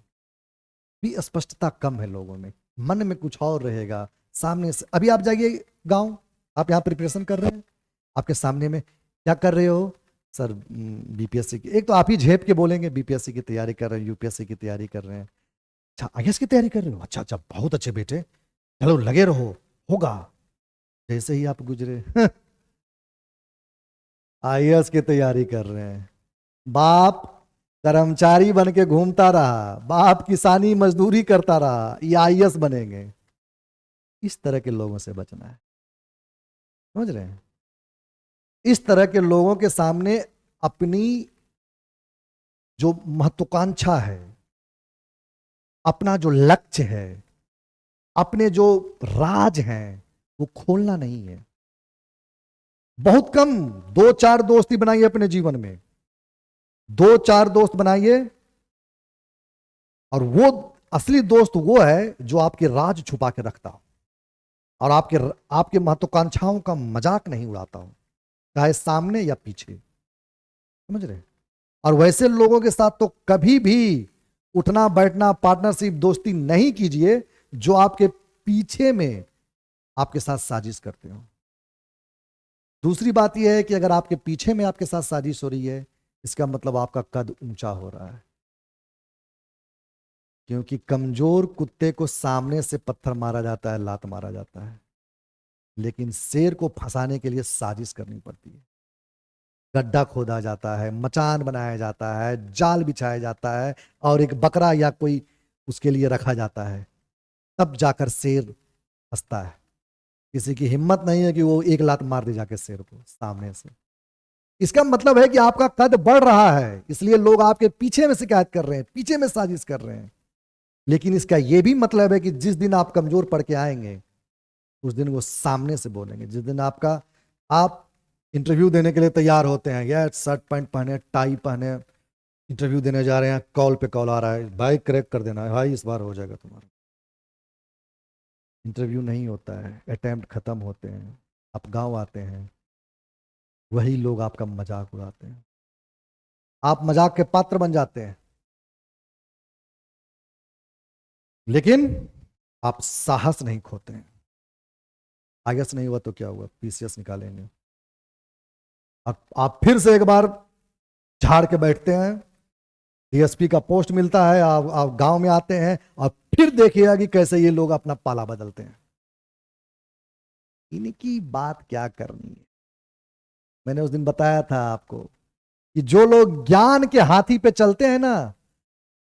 भी स्पष्टता कम है लोगों में, मन में कुछ और रहेगा। सामने से अभी आप जाइए गांव, आप यहां प्रिपरेशन कर रहे हैं, आपके सामने में क्या कर रहे हो सर? बीपीएससी की, एक तो आप ही झेप के बोलेंगे बीपीएससी की तैयारी कर रहे हैं, यूपीएससी की तैयारी कर रहे हैं। अच्छा आईएएस की तैयारी कर रहे हो? अच्छा अच्छा, बहुत अच्छे बेटे, चलो लगे रहो, होगा। जैसे ही आप गुजरे आईएएस की तैयारी कर रहे हैं, बाप कर्मचारी बन के घूमता रहा, बाप किसानी मजदूरी करता रहा, ये आईएएस बनेंगे। इस तरह के लोगों से बचना है। समझ रहे हैं? इस तरह के लोगों के सामने अपनी जो महत्वाकांक्षा है, अपना जो लक्ष्य है, अपने जो राज हैं, वो खोलना नहीं है। बहुत कम, दो चार दोस्ती बनाइए अपने जीवन में, दो चार दोस्त बनाइए, और वो असली दोस्त वो है जो आपके राज छुपा के रखता हो और आपके आपके महत्वाकांक्षाओं का मजाक नहीं उड़ाता हो, चाहे सामने या पीछे। समझ रहे? और वैसे लोगों के साथ तो कभी भी उठना बैठना, पार्टनरशिप, दोस्ती नहीं कीजिए जो आपके पीछे में आपके साथ साजिश करते हो। दूसरी बात यह है कि अगर आपके पीछे में आपके साथ साजिश हो रही है, इसका मतलब आपका कद ऊंचा हो रहा है। क्योंकि कमजोर कुत्ते को सामने से पत्थर मारा जाता है, लात मारा जाता है, लेकिन शेर को फंसाने के लिए साजिश करनी पड़ती है। गड्ढा खोदा जाता है, मचान बनाया जाता है, जाल बिछाया जाता है, और एक बकरा या कोई उसके लिए रखा जाता है, तब जाकर शेर फंसता है। किसी की हिम्मत नहीं है कि वो एक लात मार दे जाके शेर को सामने से। इसका मतलब है कि आपका कद बढ़ रहा है, इसलिए लोग आपके पीछे में शिकायत कर रहे हैं, पीछे में साजिश कर रहे हैं। लेकिन इसका यह भी मतलब है कि जिस दिन आप कमजोर पड़ के आएंगे, उस दिन वो सामने से बोलेंगे। जिस दिन आप इंटरव्यू देने के लिए तैयार होते हैं, या शर्ट पैंट पहने, टाई पहने, इंटरव्यू देने जा रहे हैं, कॉल पे कॉल आ रहा है, भाई क्रैक कर देना है भाई, इस बार हो जाएगा तुम्हारा। इंटरव्यू नहीं होता है, अटेम्प्ट खत्म होते हैं, आप गांव आते हैं, वही लोग आपका मजाक उड़ाते हैं, आप मजाक के पात्र बन जाते हैं। लेकिन आप साहस नहीं खोते हैं। आईएएस नहीं हुआ तो क्या हुआ, पीसीएस निकालेंगे। आप फिर से एक बार झाड़ के बैठते हैं, डीएसपी का पोस्ट मिलता है, आप गांव में आते हैं, और फिर देखिएगा कि कैसे ये लोग अपना पाला बदलते हैं। इनकी बात क्या करनी है। मैंने उस दिन बताया था आपको कि जो लोग ज्ञान के हाथी पे चलते हैं ना,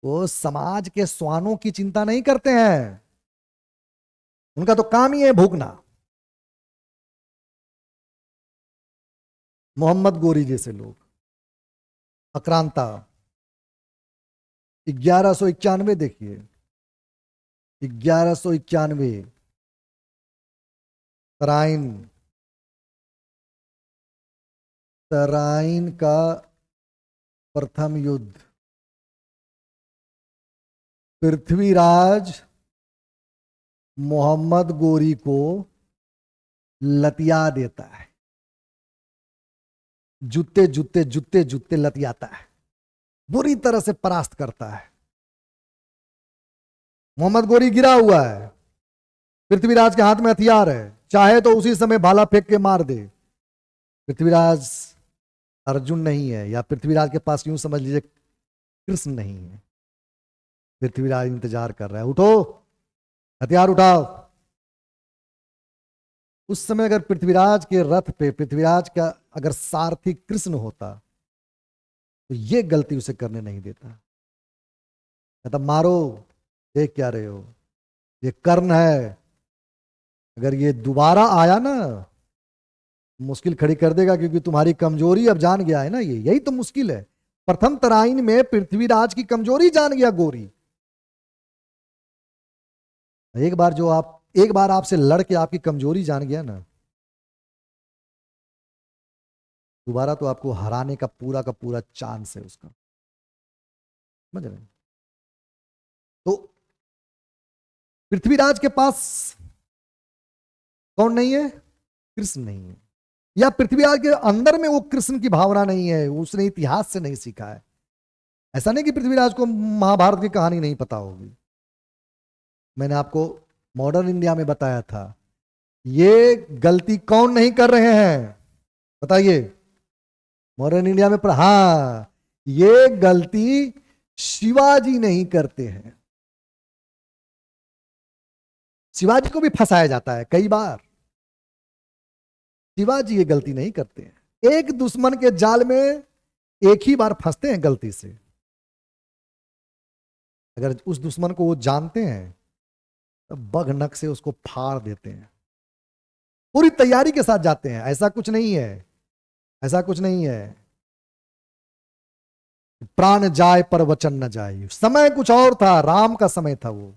वो समाज के स्वानों की चिंता नहीं करते हैं, उनका तो काम ही है भूखना। मोहम्मद गोरी जैसे लोग, आक्रांता, 1191 देखिए, 1191 तराइन, तराइन का प्रथम युद्ध, पृथ्वीराज मोहम्मद गोरी को लतिया देता है। जूते जूते जूते जूते लतियाता है, बुरी तरह से परास्त करता है। मोहम्मद गोरी गिरा हुआ है, पृथ्वीराज के हाथ में हथियार है, चाहे तो उसी समय भाला फेंक के मार दे। पृथ्वीराज अर्जुन नहीं है, या पृथ्वीराज के पास यूं समझ लीजिए कृष्ण नहीं है। पृथ्वीराज इंतजार कर रहा है, उठो हथियार उठाओ। उस समय अगर पृथ्वीराज के रथ पे पृथ्वीराज का अगर सारथी कृष्ण होता तो ये गलती उसे करने नहीं देता। कहता मारो, देख क्या रहे हो, ये कर्ण है, अगर ये दोबारा आया ना मुश्किल खड़ी कर देगा, क्योंकि तुम्हारी कमजोरी अब जान गया है ना। ये यही तो मुश्किल है। प्रथम तराइन में पृथ्वीराज की कमजोरी जान गया गोरी। एक बार आपसे लड़के आपकी कमजोरी जान गया ना, दोबारा तो आपको हराने का पूरा चांस है उसका, समझ रहे हैं? तो पृथ्वीराज के पास कौन नहीं है? कृष्ण नहीं है, या पृथ्वीराज के अंदर में वो कृष्ण की भावना नहीं है, उसने इतिहास से नहीं सीखा है। ऐसा नहीं कि पृथ्वीराज को महाभारत की कहानी नहीं पता होगी। मैंने आपको मॉडर्न इंडिया में बताया था, ये गलती कौन नहीं कर रहे हैं बताइए? मॉडर्न इंडिया में हाँ, ये गलती शिवाजी नहीं करते हैं। शिवाजी को भी फंसाया जाता है कई बार, शिवाजी ये गलती नहीं करते हैं। एक दुश्मन के जाल में एक ही बार फंसते हैं गलती से। अगर उस दुश्मन को वो जानते हैं तो बघनक से उसको फाड़ देते हैं, पूरी तैयारी के साथ जाते हैं। ऐसा कुछ नहीं है, ऐसा कुछ नहीं है प्राण जाए पर वचन न जाए। समय कुछ और था, राम का समय था वो,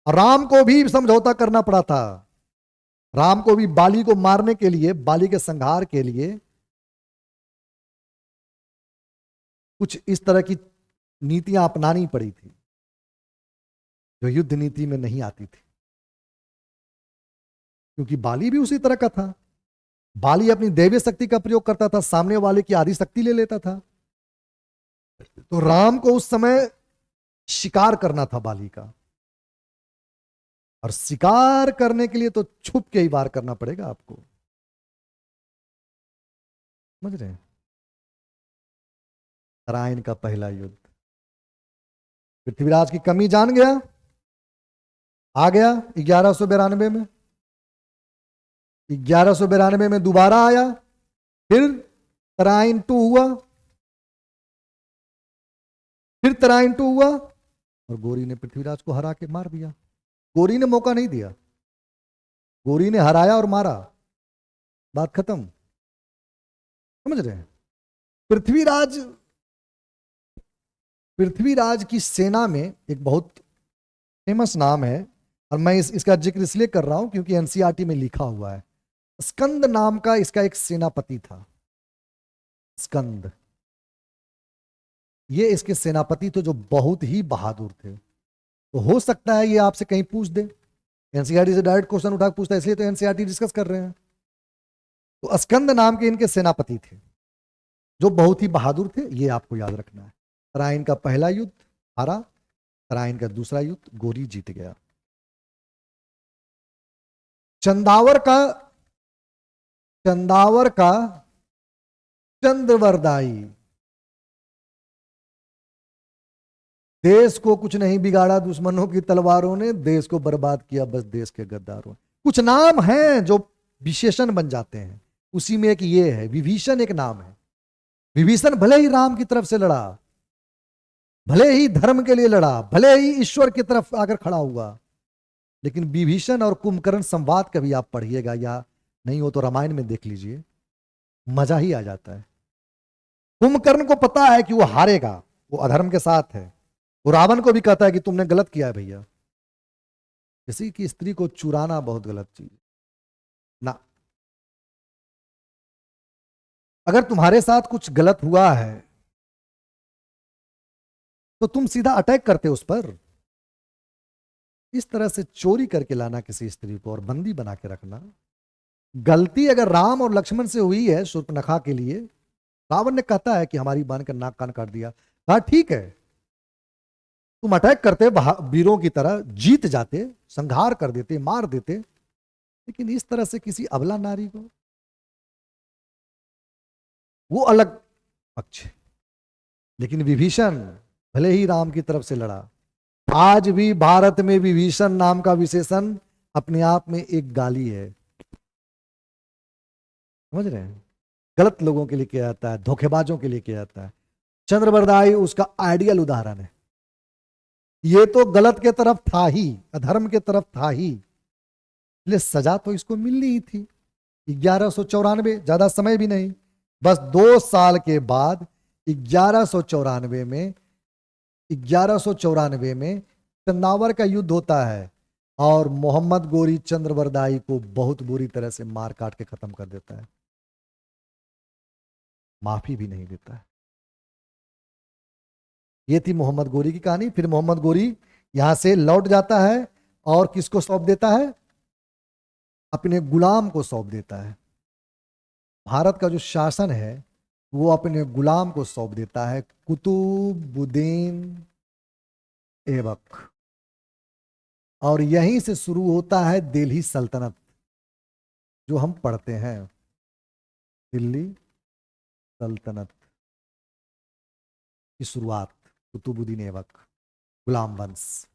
और राम को भी समझौता करना पड़ा था। राम को भी बाली को मारने के लिए, बाली के संहार के लिए कुछ इस तरह की नीतियां अपनानी पड़ी थी जो युद्ध नीति में नहीं आती थी, क्योंकि बाली भी उसी तरह का था। बाली अपनी दैवीय शक्ति का प्रयोग करता था, सामने वाले की आधी शक्ति ले लेता था। तो राम को उस समय शिकार करना था बाली का, और शिकार करने के लिए तो छुप के ही वार करना पड़ेगा आपको, समझ रहे हैं? तराइन का पहला युद्ध, पृथ्वीराज की कमी जान गया, आ गया 1192 में। 1192 में दोबारा आया, फिर तराइन 2 हुआ, फिर तराइन 2 हुआ, और गोरी ने पृथ्वीराज को हरा के मार दिया। गोरी ने मौका नहीं दिया, गोरी ने हराया और मारा, बात खत्म। समझ रहे हैं? पृथ्वीराज की सेना में एक बहुत फेमस नाम है, और मैं इसका जिक्र इसलिए कर रहा हूं क्योंकि एनसीईआरटी में लिखा हुआ है। स्कंद नाम का इसका एक सेनापति था, स्कंद। ये इसके सेनापति थे जो बहुत ही बहादुर थे। तो हो सकता है ये आपसे कहीं पूछ दे, एनसीईआरटी से डायरेक्ट क्वेश्चन उठा के पूछता है, इसलिए तो एनसीईआरटी डिस्कस कर रहे हैं। तो स्कंद नाम के इनके सेनापति थे जो बहुत ही बहादुर थे, ये आपको याद रखना है। तराइन का पहला युद्ध हारा, तराइन का दूसरा युद्ध गोरी जीत गया। चंदावर का चंद्रवरदाई, देश को कुछ नहीं बिगाड़ा दुश्मनों की तलवारों ने, देश को बर्बाद किया बस देश के गद्दारों। कुछ नाम हैं जो विशेषण बन जाते हैं, उसी में एक ये है, विभीषण एक नाम है। विभीषण भले ही राम की तरफ से लड़ा, भले ही धर्म के लिए लड़ा, भले ही ईश्वर की तरफ आकर खड़ा हुआ, लेकिन विभीषण और कुंभकर्ण संवाद कभी आप पढ़िएगा, या नहीं हो तो रामायण में देख लीजिए, मजा ही आ जाता है। कुंभकर्ण को पता है कि वो हारेगा, वो अधर्म के साथ है। वो रावण को भी कहता है कि तुमने गलत किया है भैया, किसी की स्त्री को चुराना बहुत गलत चीज ना। अगर तुम्हारे साथ कुछ गलत हुआ है तो तुम सीधा अटैक करते उस पर। इस तरह से चोरी करके लाना किसी स्त्री को और बंदी बना के रखना, गलती अगर राम और लक्ष्मण से हुई है शूर्पणखा के लिए, रावण ने कहता है कि हमारी बहन का नाक कान काट दिया। कहा ठीक है, तुम अटैक करते वीरों की तरह, जीत जाते, संहार कर देते, मार देते, लेकिन इस तरह से किसी अबला नारी को, वो अलग पक्ष है। लेकिन विभीषण भले ही राम की तरफ से लड़ा, आज भी भारत में विभीषण नाम का विशेषण अपने आप में एक गाली है। समझ रहे हैं? गलत लोगों के लिए किया जाता है, धोखेबाजों के लिए किया जाता है। चंद्रबरदाई उसका आइडियल उदाहरण है। ये तो गलत के तरफ था ही, अधर्म के तरफ था ही, इसलिए सजा तो इसको मिलनी ही थी। 1194, ज्यादा समय भी नहीं, बस 2 साल के बाद 1194 में 1194 में चंदावर का युद्ध होता है और मोहम्मद गोरी चंद्रबरदाई को बहुत बुरी तरह से मार काट के खत्म कर देता है, माफी भी नहीं देता है। ये थी मोहम्मद गोरी की कहानी। फिर मोहम्मद गोरी यहां से लौट जाता है और किसको सौंप देता है? अपने गुलाम को सौंप देता है। भारत का जो शासन है वो अपने गुलाम को सौंप देता है, कुतुबुद्दीन ऐबक। और यहीं से शुरू होता है दिल्ली सल्तनत, जो हम पढ़ते हैं, दिल्ली सल्तनत की शुरुआत, कुतुबुद्दीन ऐबक, गुलाम वंश,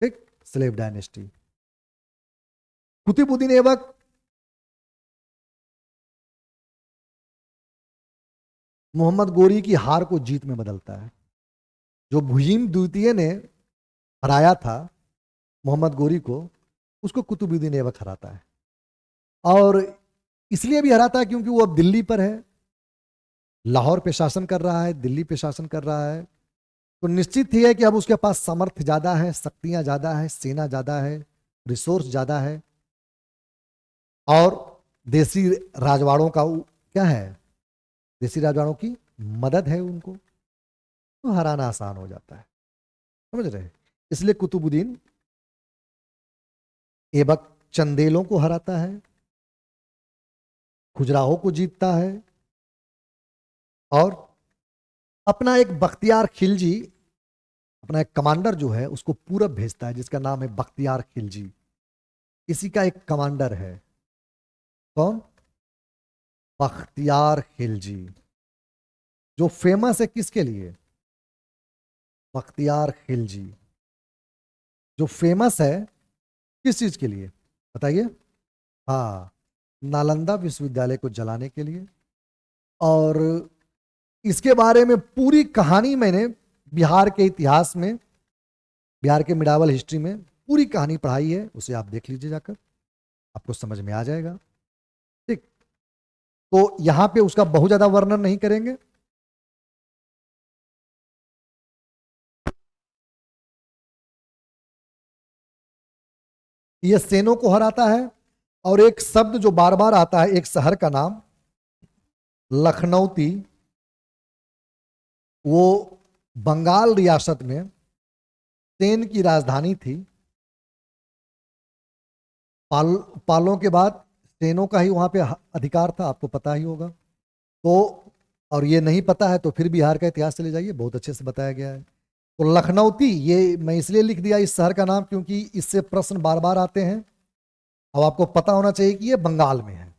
ठीक, स्लेव डायनेस्टी। कुतुबुद्दीन ऐबक मोहम्मद गोरी की हार को जीत में बदलता है। जो भुजीम द्वितीय ने हराया था मोहम्मद गोरी को, उसको कुतुबुद्दीन ऐबक हराता है। और इसलिए भी हराता है क्योंकि वो अब दिल्ली पर है, लाहौर पे शासन कर रहा है, दिल्ली पे शासन कर रहा है। तो निश्चित ही है कि अब उसके पास सामर्थ्य ज्यादा है, शक्तियां ज्यादा है, सेना ज्यादा है, रिसोर्स ज्यादा है, और देसी राजवाड़ों का क्या है, देसी राजवाड़ों की मदद है उनको, तो हराना आसान हो जाता है। समझ रहे हैं? इसलिए कुतुबुद्दीन ऐबक चंदेलों को हराता है, खुजराहों को जीतता है, और अपना एक बख्तियार खिलजी, अपना एक कमांडर जो है उसको पूरब भेजता है, जिसका नाम है बख्तियार खिलजी। इसी का एक कमांडर है, कौन? बख्तियार खिलजी, जो फेमस है किसके लिए? बख्तियार खिलजी जो फेमस है किस चीज के लिए बताइए? हाँ, नालंदा विश्वविद्यालय को जलाने के लिए। और इसके बारे में पूरी कहानी मैंने बिहार के इतिहास में, बिहार के मिडावल हिस्ट्री में पूरी कहानी पढ़ाई है, उसे आप देख लीजिए जाकर, आपको समझ में आ जाएगा। ठीक, तो यहां पे उसका बहुत ज्यादा वर्णन नहीं करेंगे। यह सेनों को हराता है, और एक शब्द जो बार बार आता है, एक शहर का नाम लखनऊती, वो बंगाल रियासत में सेन की राजधानी थी। पालों के बाद सेनों का ही वहां पे अधिकार था, आपको पता ही होगा। तो और ये नहीं पता है तो फिर बिहार का इतिहास चले जाइए, बहुत अच्छे से बताया गया है। तो लखनऊती, ये मैं इसलिए लिख दिया इस शहर का नाम क्योंकि इससे प्रश्न बार बार आते हैं। अब आपको पता होना चाहिए कि ये बंगाल में है।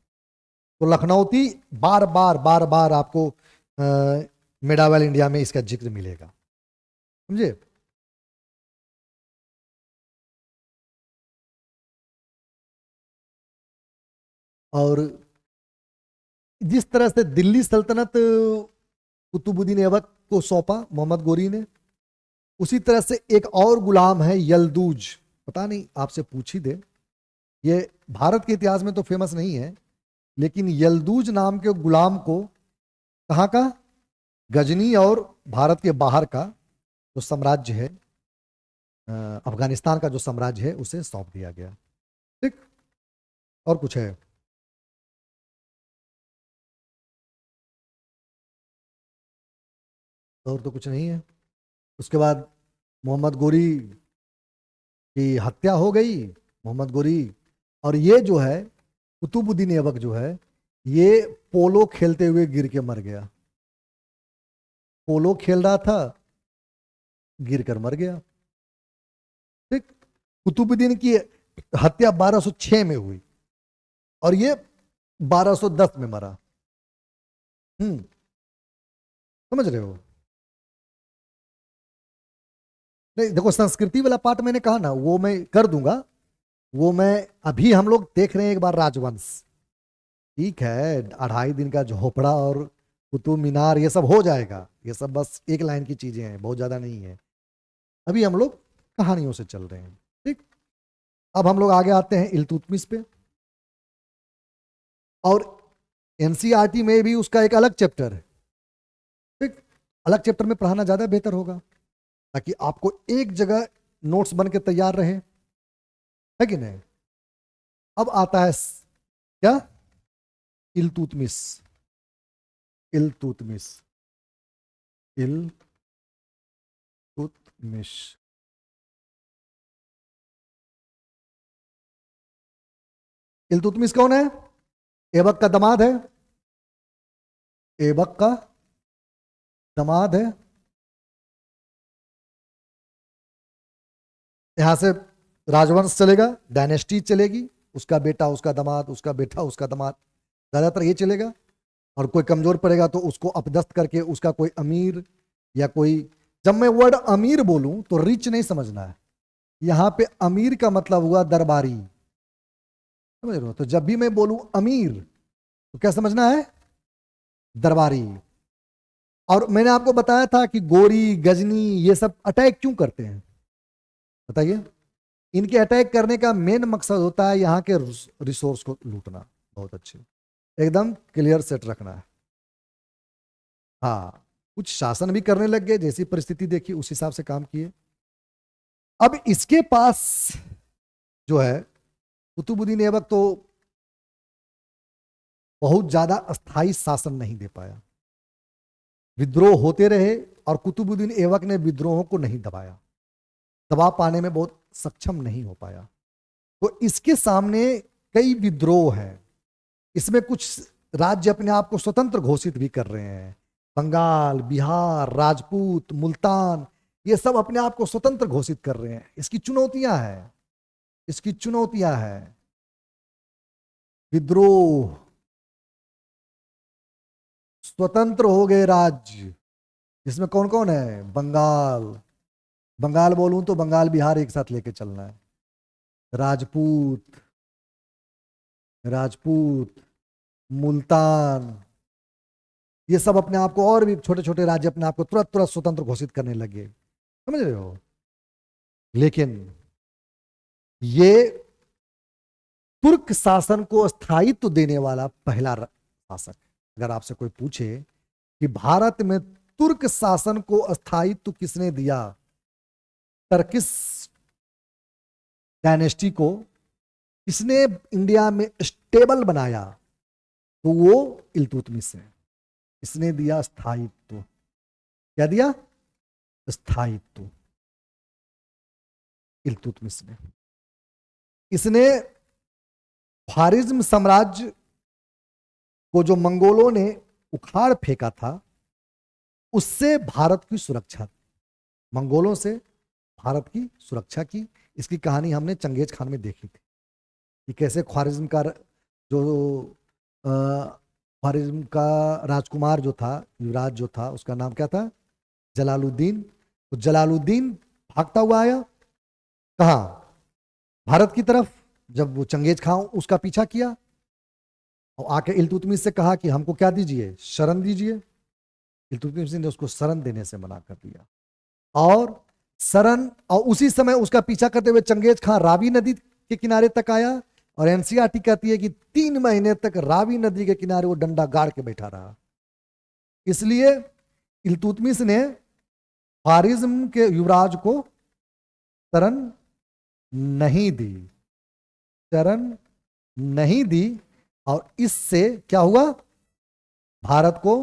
तो लखनऊती बार बार बार बार आपको मिडावेल इंडिया में इसका जिक्र मिलेगा, समझे? और जिस तरह से दिल्ली सल्तनत कुतुबुद्दीन ऐबक को सौंपा मोहम्मद गोरी ने, उसी तरह से एक और गुलाम है यलदूज, पता नहीं आपसे पूछ ही दे, ये भारत के इतिहास में तो फेमस नहीं है, लेकिन यलदूज नाम के गुलाम को कहाँ का, गजनी और भारत के बाहर का जो साम्राज्य है, अफगानिस्तान का जो साम्राज्य है, उसे सौंप दिया गया। ठीक, और कुछ है? और तो कुछ नहीं है। उसके बाद मोहम्मद गोरी की हत्या हो गई, मोहम्मद गोरी, और ये जो है कुतुबुद्दीन ऐबक जो है, ये पोलो खेलते हुए गिर के मर गया। पोलो खेल रहा था, गिर कर मर गया। ठीक। कुतुबुद्दीन की हत्या 1206 में हुई और ये 1210 में मरा। समझ रहे हो? नहीं देखो, संस्कृति वाला पार्ट मैंने कहा ना, वो मैं कर दूंगा। वो मैं, अभी हम लोग देख रहे हैं एक बार राजवंश। ठीक है, 2.5 दिन का झोपड़ा और कुतुब मीनार ये सब हो जाएगा। ये सब बस एक लाइन की चीजें हैं, बहुत ज्यादा नहीं है। अभी हम लोग कहानियों से चल रहे हैं। ठीक। अब हम लोग आगे आते हैं इल्तुतमिश पे। और एनसीईआरटी में भी उसका एक अलग चैप्टर है। ठीक। अलग चैप्टर में पढ़ाना ज्यादा बेहतर होगा, ताकि आपको एक जगह नोट्स बन के तैयार रहे, है कि नहीं? अब आता है क्या? इल्तुतमिश। इल्तुतमिश। इल्तुतमिश। इल्तुतमिश कौन है? ऐबक का दामाद है। ऐबक का दामाद है। यहां से राजवंश चलेगा, डायनेस्टी चलेगी। उसका बेटा, उसका दामाद, उसका बेटा, उसका दामाद, ज्यादातर ये चलेगा। और कोई कमजोर पड़ेगा तो उसको अपदस्थ करके उसका कोई अमीर या कोई। जब मैं वर्ड अमीर बोलूं तो रिच नहीं समझना है। यहां पे अमीर का मतलब हुआ दरबारी। समझ रहे हो? तो जब भी मैं बोलूं अमीर तो क्या समझना है? दरबारी। और मैंने आपको बताया था कि गोरी गजनी ये सब अटैक क्यों करते हैं, बताइए। इनके अटैक करने का मेन मकसद होता है यहाँ के रिसोर्स को लूटना। बहुत अच्छे, एकदम क्लियर सेट रखना है। हाँ, कुछ शासन भी करने लग गए, जैसी परिस्थिति देखी उस हिसाब से काम किए। अब इसके पास जो है, कुतुबुद्दीन ऐबक तो बहुत ज्यादा अस्थाई शासन नहीं दे पाया। विद्रोह होते रहे और कुतुबुद्दीन ऐबक ने विद्रोहों को नहीं दबाया, दबा पाने में बहुत सक्षम नहीं हो पाया। तो इसके सामने कई विद्रोह हैं। इसमें कुछ राज्य अपने आप को स्वतंत्र घोषित भी कर रहे हैं। बंगाल, बिहार, राजपूत, मुल्तान, ये सब अपने आप को स्वतंत्र घोषित कर रहे हैं। इसकी चुनौतियां हैं, इसकी चुनौतियां हैं। विद्रोह, स्वतंत्र हो गए राज्य। इसमें कौन कौन है? बंगाल, बंगाल बोलूं तो बंगाल बिहार एक साथ लेके चलना है। राजपूत, राजपूत, मुल्तान, ये सब अपने आप को, और भी छोटे छोटे राज्य अपने आप को तुरंत तुरंत स्वतंत्र घोषित करने लगे। समझ रहे हो? लेकिन ये तुर्क शासन को स्थायित्व देने वाला पहला शासक। अगर आपसे कोई पूछे कि भारत में तुर्क शासन को स्थायित्व किसने दिया, टर्किश डायनेस्टी को किसने इंडिया में स्टेबल बनाया, तो वो इल्तुतमिश है। इसने दिया स्थायित्व। क्या दिया? स्थायित्व, इल्तुतमिश ने। इसने ख्वारिज्म साम्राज्य को जो मंगोलों ने उखाड़ फेंका था, उससे भारत की सुरक्षा, मंगोलों से भारत की सुरक्षा की। इसकी कहानी हमने चंगेज खान में देखी थी कि कैसे ख्वारिज्म का जो ख्वारिज्म का राजकुमार जो था, युवराज जो था, उसका नाम क्या था? जलालुद्दीन। तो जलालुद्दीन भागता हुआ आया कहाँ? भारत की तरफ। जब वो चंगेज खान उसका पीछा किया और आके इल्तुतमिश से कहा कि हमको क्या दीजिए? शरण दीजिए। इल्तुतमिश ने उसको शरण देने से मना कर दिया। और शरण, और उसी समय उसका पीछा करते हुए चंगेज खान रावी नदी के किनारे तक आया। और एनसीईआरटी कहती है कि 3 महीने तक रावी नदी के किनारे वो डंडा गाड़ के बैठा रहा। इसलिए इल्तुतमिश ने ख्वारिज्म के युवराज को शरण नहीं दी, शरण नहीं दी। और इससे क्या हुआ? भारत को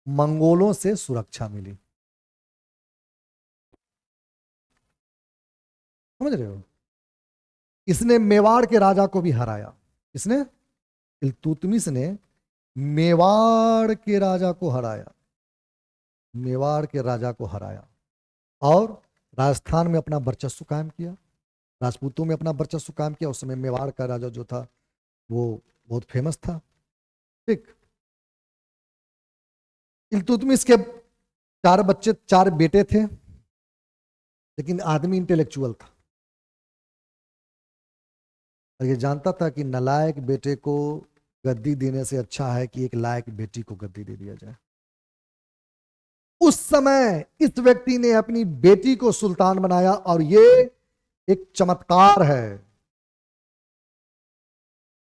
मंगोलों से सुरक्षा मिली। समझ रहे हो? इसने मेवाड़ के राजा को भी हराया। इसने, इल्तुतमिश ने मेवाड़ के राजा को हराया, मेवाड़ के राजा को हराया और राजस्थान में अपना वर्चस्व कायम किया, राजपूतों में अपना वर्चस्व कायम किया। उस समय मेवाड़ का राजा जो था वो बहुत फेमस था। ठीक। इल्तुतमिश के चार बच्चे, चार बेटे थे, लेकिन आदमी इंटेलेक्चुअल था और ये जानता था कि नालायक बेटे को गद्दी देने से अच्छा है कि एक लायक बेटी को गद्दी दे दिया जाए। उस समय इस व्यक्ति ने अपनी बेटी को सुल्तान बनाया और ये एक चमत्कार है।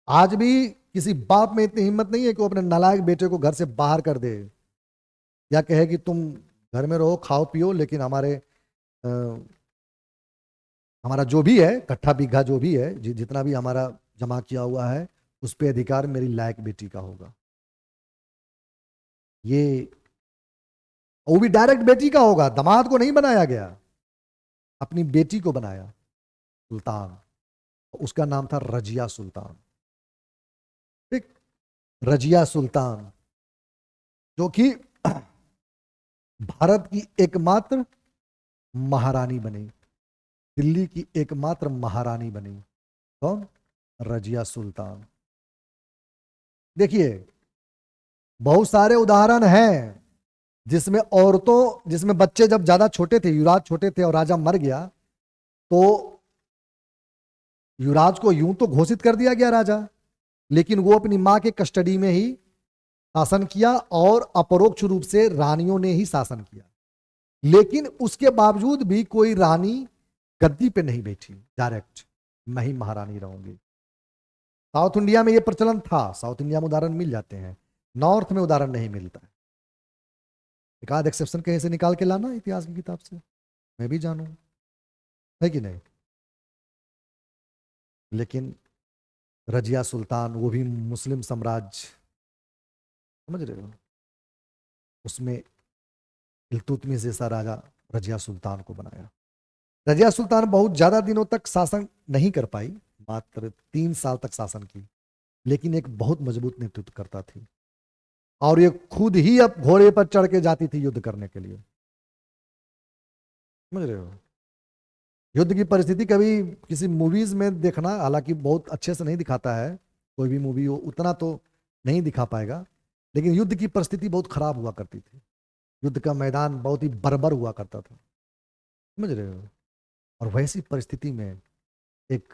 आज भी किसी बाप में इतनी हिम्मत नहीं है कि वो अपने नालायक बेटे को घर से बाहर कर दे या कहे कि तुम घर में रहो, खाओ पियो, लेकिन हमारा जो भी है कट्ठा बीघा जो भी है, जितना भी हमारा जमा किया हुआ है, उस पे अधिकार मेरी लायक बेटी का होगा। ये वो भी डायरेक्ट बेटी का होगा, दामाद को नहीं बनाया गया, अपनी बेटी को बनाया सुल्तान। उसका नाम था रजिया सुल्तान। ठीक। रजिया सुल्तान जो कि भारत की एकमात्र महारानी बनी, दिल्ली की एकमात्र महारानी बनी। कौन? रजिया सुल्तान। देखिए बहुत सारे उदाहरण हैं जिसमें औरतों, जिसमें बच्चे जब ज्यादा छोटे थे, युवराज छोटे थे और राजा मर गया, तो युवराज को यूं तो घोषित कर दिया गया राजा, लेकिन वो अपनी मां के कस्टडी में ही शासन किया और अपरोक्ष रूप से रानियों ने ही शासन किया। लेकिन उसके बावजूद भी कोई रानी गद्दी पे नहीं बैठी डायरेक्ट, मैं ही महारानी रहूंगी। साउथ इंडिया में ये प्रचलन था, साउथ इंडिया में उदाहरण मिल जाते हैं, नॉर्थ में उदाहरण नहीं मिलता है। एक आध एक्सेप्शन कहीं से निकाल के लाना इतिहास की किताब से, मैं भी जानूं, है कि नहीं। लेकिन रजिया सुल्तान, वो भी मुस्लिम साम्राज्य, समझ रहे हो, उसमें इल्तुतमिश जैसा राजा रजिया सुल्तान को बनाया। रजिया सुल्तान बहुत ज्यादा दिनों तक शासन नहीं कर पाई, मात्र 3 साल तक शासन की, लेकिन एक बहुत मजबूत नेतृत्व करता थी और ये खुद ही अब घोड़े पर चढ़ के जाती थी युद्ध करने के लिए, समझ रहे हो। युद्ध की परिस्थिति कभी किसी मूवीज में देखना, हालांकि बहुत अच्छे से नहीं दिखाता है, कोई भी मूवी हो उतना तो नहीं दिखा पाएगा, लेकिन युद्ध की परिस्थिति बहुत खराब हुआ करती थी, युद्ध का मैदान बहुत ही बर्बर हुआ करता था, समझ रहे हो। और वैसी परिस्थिति में एक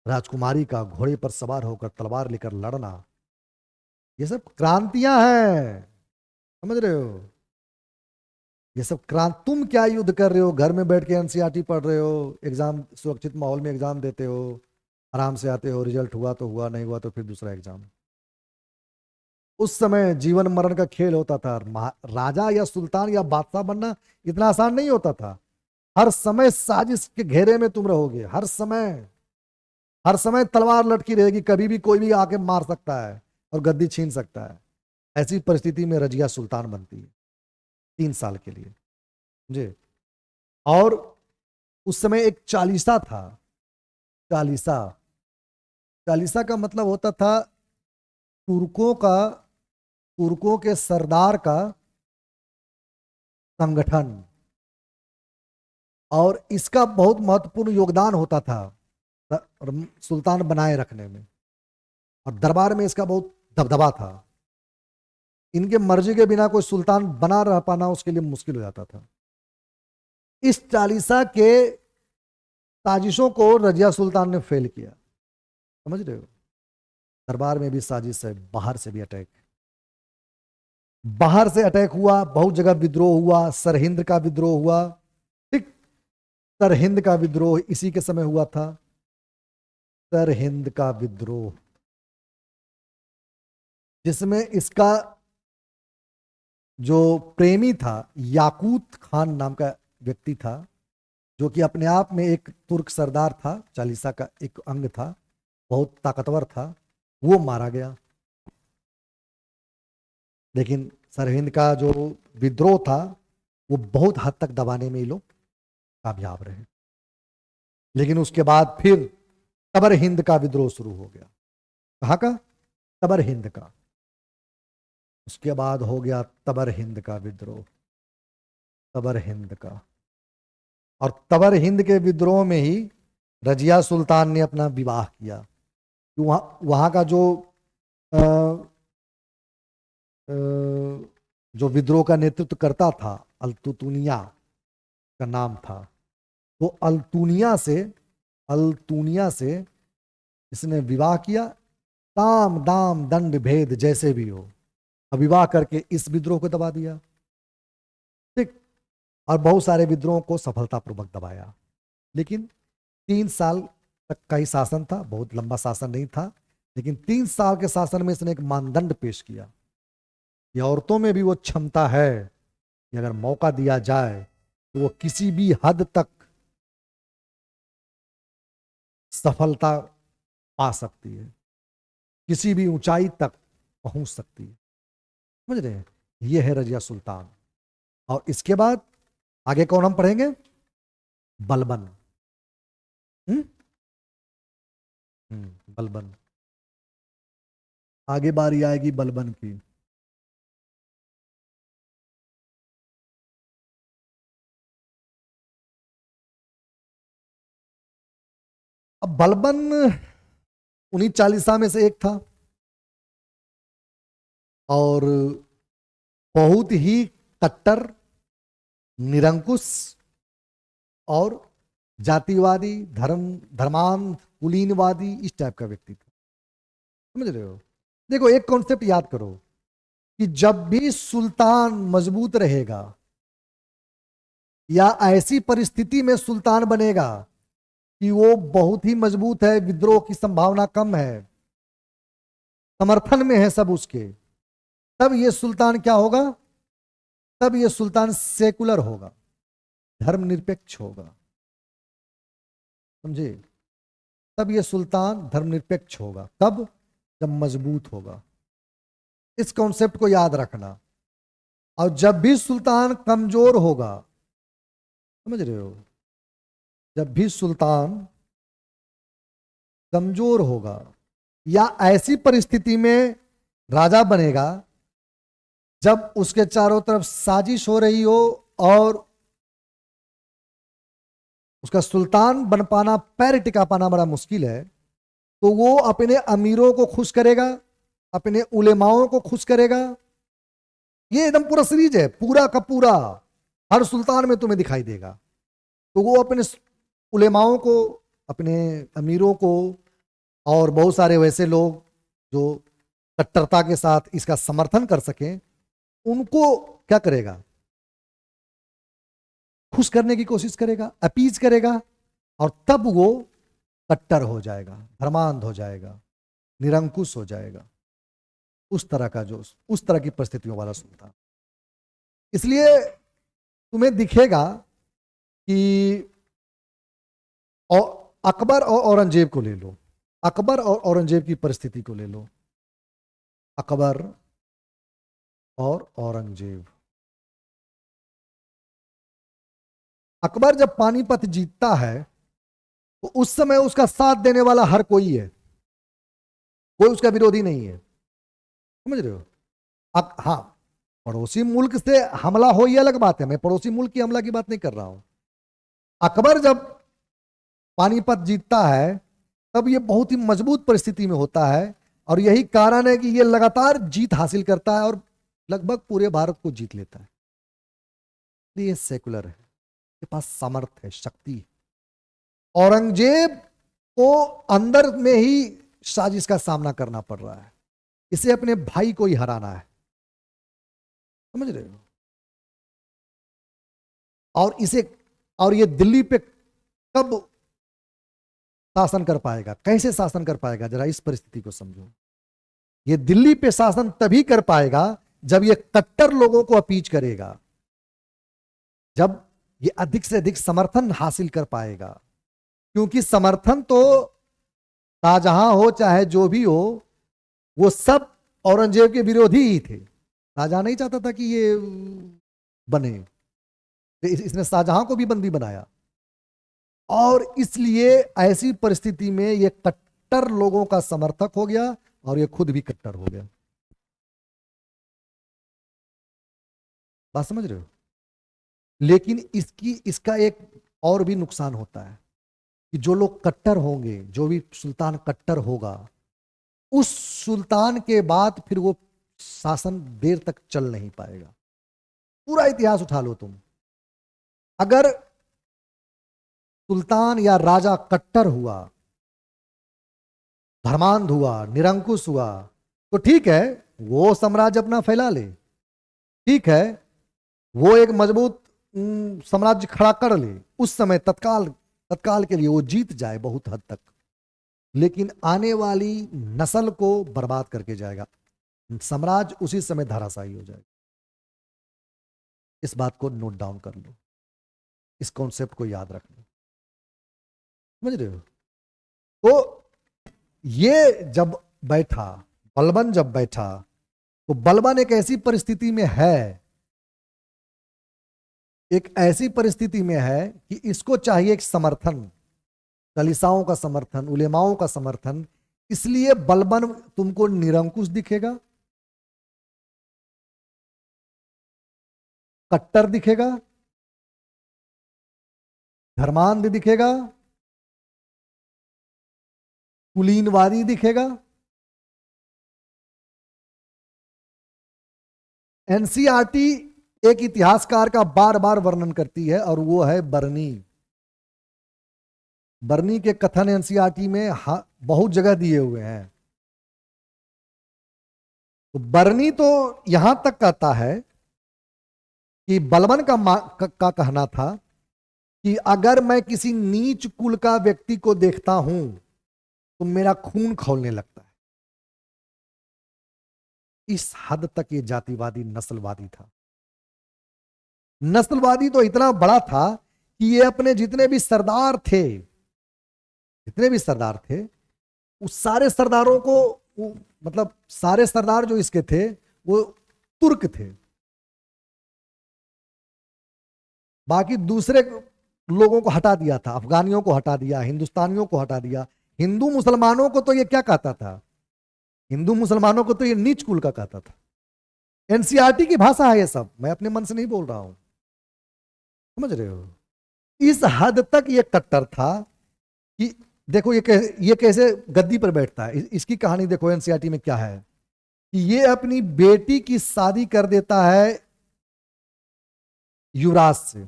राजकुमारी का घोड़े पर सवार होकर तलवार लेकर लड़ना, ये सब क्रांतियां हैं, समझ रहे हो। ये सब क्रांति, तुम क्या युद्ध कर रहे हो, घर में बैठ के एनसीईआरटी पढ़ रहे हो, एग्जाम सुरक्षित माहौल में एग्जाम देते हो, आराम से आते हो, रिजल्ट हुआ तो हुआ, नहीं हुआ तो फिर दूसरा एग्जाम। उस समय जीवन मरण का खेल होता था। राजा या सुल्तान या बादशाह बनना इतना आसान नहीं होता था। हर समय साजिश के घेरे में तुम रहोगे, हर समय, हर समय तलवार लटकी रहेगी, कभी भी कोई भी आके मार सकता है और गद्दी छीन सकता है। ऐसी परिस्थिति में रजिया सुल्तान बनती है 3 साल के लिए, समझे। और उस समय एक चालीसा था, चालीसा, चालीसा का मतलब होता था तुर्कों का, तुर्कों के सरदार का संगठन, और इसका बहुत महत्वपूर्ण योगदान होता था सुल्तान बनाए रखने में, और दरबार में इसका बहुत दबदबा था। इनके मर्जी के बिना कोई सुल्तान बना रह पाना उसके लिए मुश्किल हो जाता था। इस चालीसा के साजिशों को रजिया सुल्तान ने फेल किया, समझ रहे हो। दरबार में भी साजिश है, बाहर से भी अटैक, बाहर से अटैक हुआ, बहुत जगह विद्रोह हुआ, सरहिंद का विद्रोह हुआ। ठीक, सरहिंद का विद्रोह इसी के समय हुआ था, सरहिंद का विद्रोह, जिसमें इसका जो प्रेमी था याकूत खान नाम का व्यक्ति था, जो कि अपने आप में एक तुर्क सरदार था, चालीसा का एक अंग था, बहुत ताकतवर था, वो मारा गया। लेकिन सरहिंद का जो विद्रोह था वो बहुत हद तक दबाने में ये लोग कामयाब रहे। लेकिन उसके बाद फिर तबर हिंद का विद्रोह शुरू हो गया। कहाँ का? तबर हिंद का। उसके बाद हो गया तबर हिंद का विद्रोह, तबर हिंद का। और तबर हिंद के विद्रोह में ही रजिया सुल्तान ने अपना विवाह किया। वहां वहां का अ, अ, जो विद्रोह का नेतृत्व करता था, अल्तुतुनिया का नाम था। तो अल्तुनिया से इसने विवाह किया, ताम दाम दंड भेद जैसे भी हो, और विवाह करके इस विद्रोह को दबा दिया। ठीक। और बहुत सारे विद्रोहों को सफलतापूर्वक दबाया। लेकिन 3 साल तक का ही शासन था, बहुत लंबा शासन नहीं था। लेकिन 3 साल के शासन में इसने एक मानदंड पेश किया कि औरतों में भी वो क्षमता है कि अगर मौका दिया जाए तो वो किसी भी हद तक सफलता पा सकती है, किसी भी ऊंचाई तक पहुंच सकती है। समझ रहे हैं? ये है रजिया सुल्तान। और इसके बाद आगे कौन हम पढ़ेंगे? बलबन। हम्म बलबन। आगे बारी आएगी बलबन की। अब बलबन उन्हीं 40 में से एक था, और बहुत ही कट्टर, निरंकुश और जातिवादी, धर्मांध, कुलीनवादी, इस टाइप का व्यक्ति था। समझ रहे हो? देखो, एक कॉन्सेप्ट याद करो कि जब भी सुल्तान मजबूत रहेगा या ऐसी परिस्थिति में सुल्तान बनेगा कि वो बहुत ही मजबूत है, विद्रोह की संभावना कम है, समर्थन में है सब उसके, तब ये सुल्तान क्या होगा? तब ये सुल्तान सेकुलर होगा, धर्मनिरपेक्ष होगा। समझे? तब ये सुल्तान धर्मनिरपेक्ष होगा। कब? जब मजबूत होगा। इस कॉन्सेप्ट को याद रखना। और जब भी सुल्तान कमजोर होगा, समझ रहे हो, जब भी सुल्तान कमजोर होगा या ऐसी परिस्थिति में राजा बनेगा जब उसके चारों तरफ साजिश हो रही हो और उसका सुल्तान बन पाना, पैर टिका पाना बड़ा मुश्किल है, तो वो अपने अमीरों को खुश करेगा, अपने उलेमाओं को खुश करेगा। ये एकदम पूरा सीरीज है, पूरा का पूरा, हर सुल्तान में तुम्हें दिखाई देगा। तो वो अपने उलेमाओं को, अपने अमीरों को, और बहुत सारे वैसे लोग जो कट्टरता के साथ इसका समर्थन कर सकें, उनको क्या करेगा? खुश करने की कोशिश करेगा, अपीज करेगा, और तब वो कट्टर हो जाएगा, धर्मांध हो जाएगा, निरंकुश हो जाएगा। उस तरह का, जो उस तरह की परिस्थितियों वाला सुल्तान। इसलिए तुम्हें दिखेगा कि अकबर और औरंगजेब को ले लो, अकबर और औरंगजेब की परिस्थिति को ले लो। अकबर और औरंगजेब। अकबर जब पानीपत जीतता है तो उस समय उसका साथ देने वाला हर कोई है, कोई उसका विरोधी नहीं है। समझ रहे हो? हाँ, पड़ोसी मुल्क से हमला हो ये अलग बात है, मैं पड़ोसी मुल्क की हमला की बात नहीं कर रहा हूं। अकबर जब पानीपत जीतता है तब ये बहुत ही मजबूत परिस्थिति में होता है, और यही कारण है कि ये लगातार जीत हासिल करता है और लगभग पूरे भारत को जीत लेता है। ये सेकुलर है, के पास सामर्थ्य है, शक्ति है। औरंगजेब को अंदर में ही साजिश का सामना करना पड़ रहा है, इसे अपने भाई को ही हराना है। समझ रहे हो? और इसे, और ये दिल्ली पे कब शासन कर पाएगा, कैसे शासन कर पाएगा? जरा इस परिस्थिति को समझो। ये दिल्ली पे शासन तभी कर पाएगा जब ये कट्टर लोगों को अपीच करेगा, जब ये अधिक से अधिक समर्थन हासिल कर पाएगा। क्योंकि समर्थन तो शाहजहां हो चाहे जो भी हो, वो सब औरंगजेब के विरोधी ही थे। शाहजहां नहीं चाहता था कि ये बने, इसने शाहजहां को भी बंदी बनाया। और इसलिए ऐसी परिस्थिति में ये कट्टर लोगों का समर्थक हो गया और ये खुद भी कट्टर हो गया। बात समझ रहे हो? लेकिन इसका एक और भी नुकसान होता है कि जो लोग कट्टर होंगे, जो भी सुल्तान कट्टर होगा, उस सुल्तान के बाद फिर वो शासन देर तक चल नहीं पाएगा। पूरा इतिहास उठा लो तुम, अगर सुल्तान या राजा कट्टर हुआ, धर्मांध हुआ, निरंकुश हुआ, तो ठीक है, वो साम्राज्य अपना फैला ले, ठीक है, वो एक मजबूत साम्राज्य खड़ा कर ले, उस समय तत्काल तत्काल के लिए वो जीत जाए बहुत हद तक, लेकिन आने वाली नस्ल को बर्बाद करके जाएगा, साम्राज्य उसी समय धराशायी हो जाएगा। इस बात को नोट डाउन कर लो, इस कॉन्सेप्ट को याद रख लो, समझ रहे हो? तो ये जब बैठा, बलबन जब बैठा, तो बलबन एक ऐसी परिस्थिति में है, एक ऐसी परिस्थिति में है कि इसको चाहिए एक समर्थन, कलीसाओं का समर्थन, उलेमाओं का समर्थन। इसलिए बलबन तुमको निरंकुश दिखेगा, कट्टर दिखेगा, धर्मांध दिखेगा, कुलीनवादी दिखेगा। एनसीईआरटी एक इतिहासकार का बार बार वर्णन करती है और वो है बर्नी। बर्नी के कथन एनसीईआरटी में बहुत जगह दिए हुए हैं। तो बर्नी तो यहां तक कहता है कि बलबन का कहना था कि अगर मैं किसी नीच कुल का व्यक्ति को देखता हूं तो मेरा खून खौलने लगता है। इस हद तक ये जातिवादी नस्लवादी था। नस्लवादी तो इतना बड़ा था कि ये अपने जितने भी सरदार थे, उस सारे सरदारों को, मतलब सारे सरदार जो इसके थे वो तुर्क थे, बाकी दूसरे लोगों को हटा दिया था, अफगानियों को हटा दिया, हिंदुस्तानियों को हटा दिया। हिंदू मुसलमानों को तो ये क्या कहता था? हिंदू मुसलमानों को तो ये नीच कुल का कहता था। एनसीईआरटी की भाषा है ये सब, मैं अपने मन से नहीं बोल रहा हूं, समझ रहे हो? इस हद तक ये कट्टर था कि देखो ये कैसे गद्दी पर बैठता है। इसकी कहानी देखो एनसीईआरटी में क्या है कि ये अपनी बेटी की शादी कर देता है युवराज से,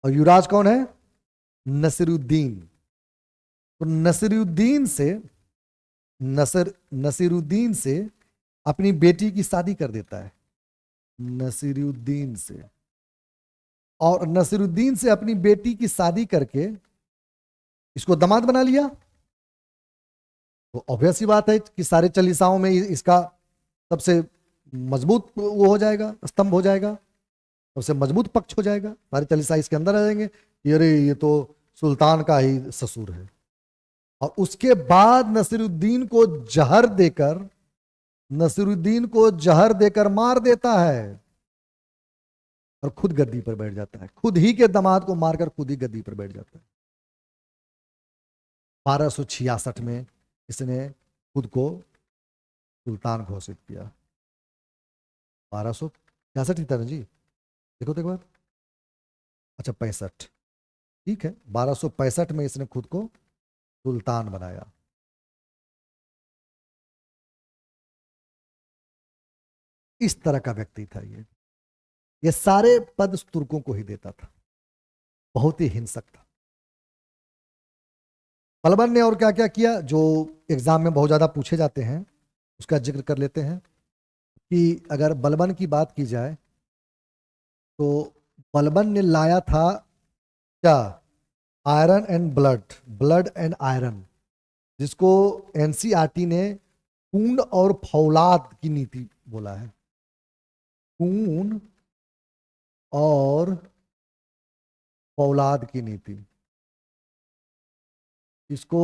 और युवराज कौन है? नसीरुद्दीन। तो नसीरुद्दीन से अपनी बेटी की शादी कर देता है, नसीरुद्दीन से। और नसीरुद्दीन से अपनी बेटी की शादी करके इसको दामाद बना लिया। तो ऑब्वियस ही बात है कि सारे चालीसाओं में इसका सबसे मजबूत वो हो जाएगा, स्तंभ हो जाएगा, सबसे मजबूत पक्ष हो जाएगा। सारे चालीसा इसके अंदर आ जाएंगे, अरे ये तो सुल्तान का ही ससुर है। और उसके बाद नसीरुद्दीन को जहर देकर मार देता है और खुद गद्दी पर बैठ जाता है। खुद ही के दामाद को मारकर खुद ही गद्दी पर बैठ जाता है। 1266 में इसने खुद को सुल्तान घोषित किया। 1266 ही था ना जी? देखो तो एक बार। अच्छा 65, ठीक है, 1265 में इसने खुद को सुल्तान बनाया। इस तरह का व्यक्ति था ये सारे पद तुर्कों को ही देता था, बहुत ही हिंसक था। बलबन ने और क्या क्या किया जो एग्जाम में बहुत ज्यादा पूछे जाते हैं, उसका जिक्र कर लेते हैं। कि अगर बलबन की बात की जाए तो बलबन ने लाया था क्या? Iron and blood and iron, जिसको एनसीईआरटी ने खून और फौलाद की नीति बोला है। खून और फौलाद की नीति, इसको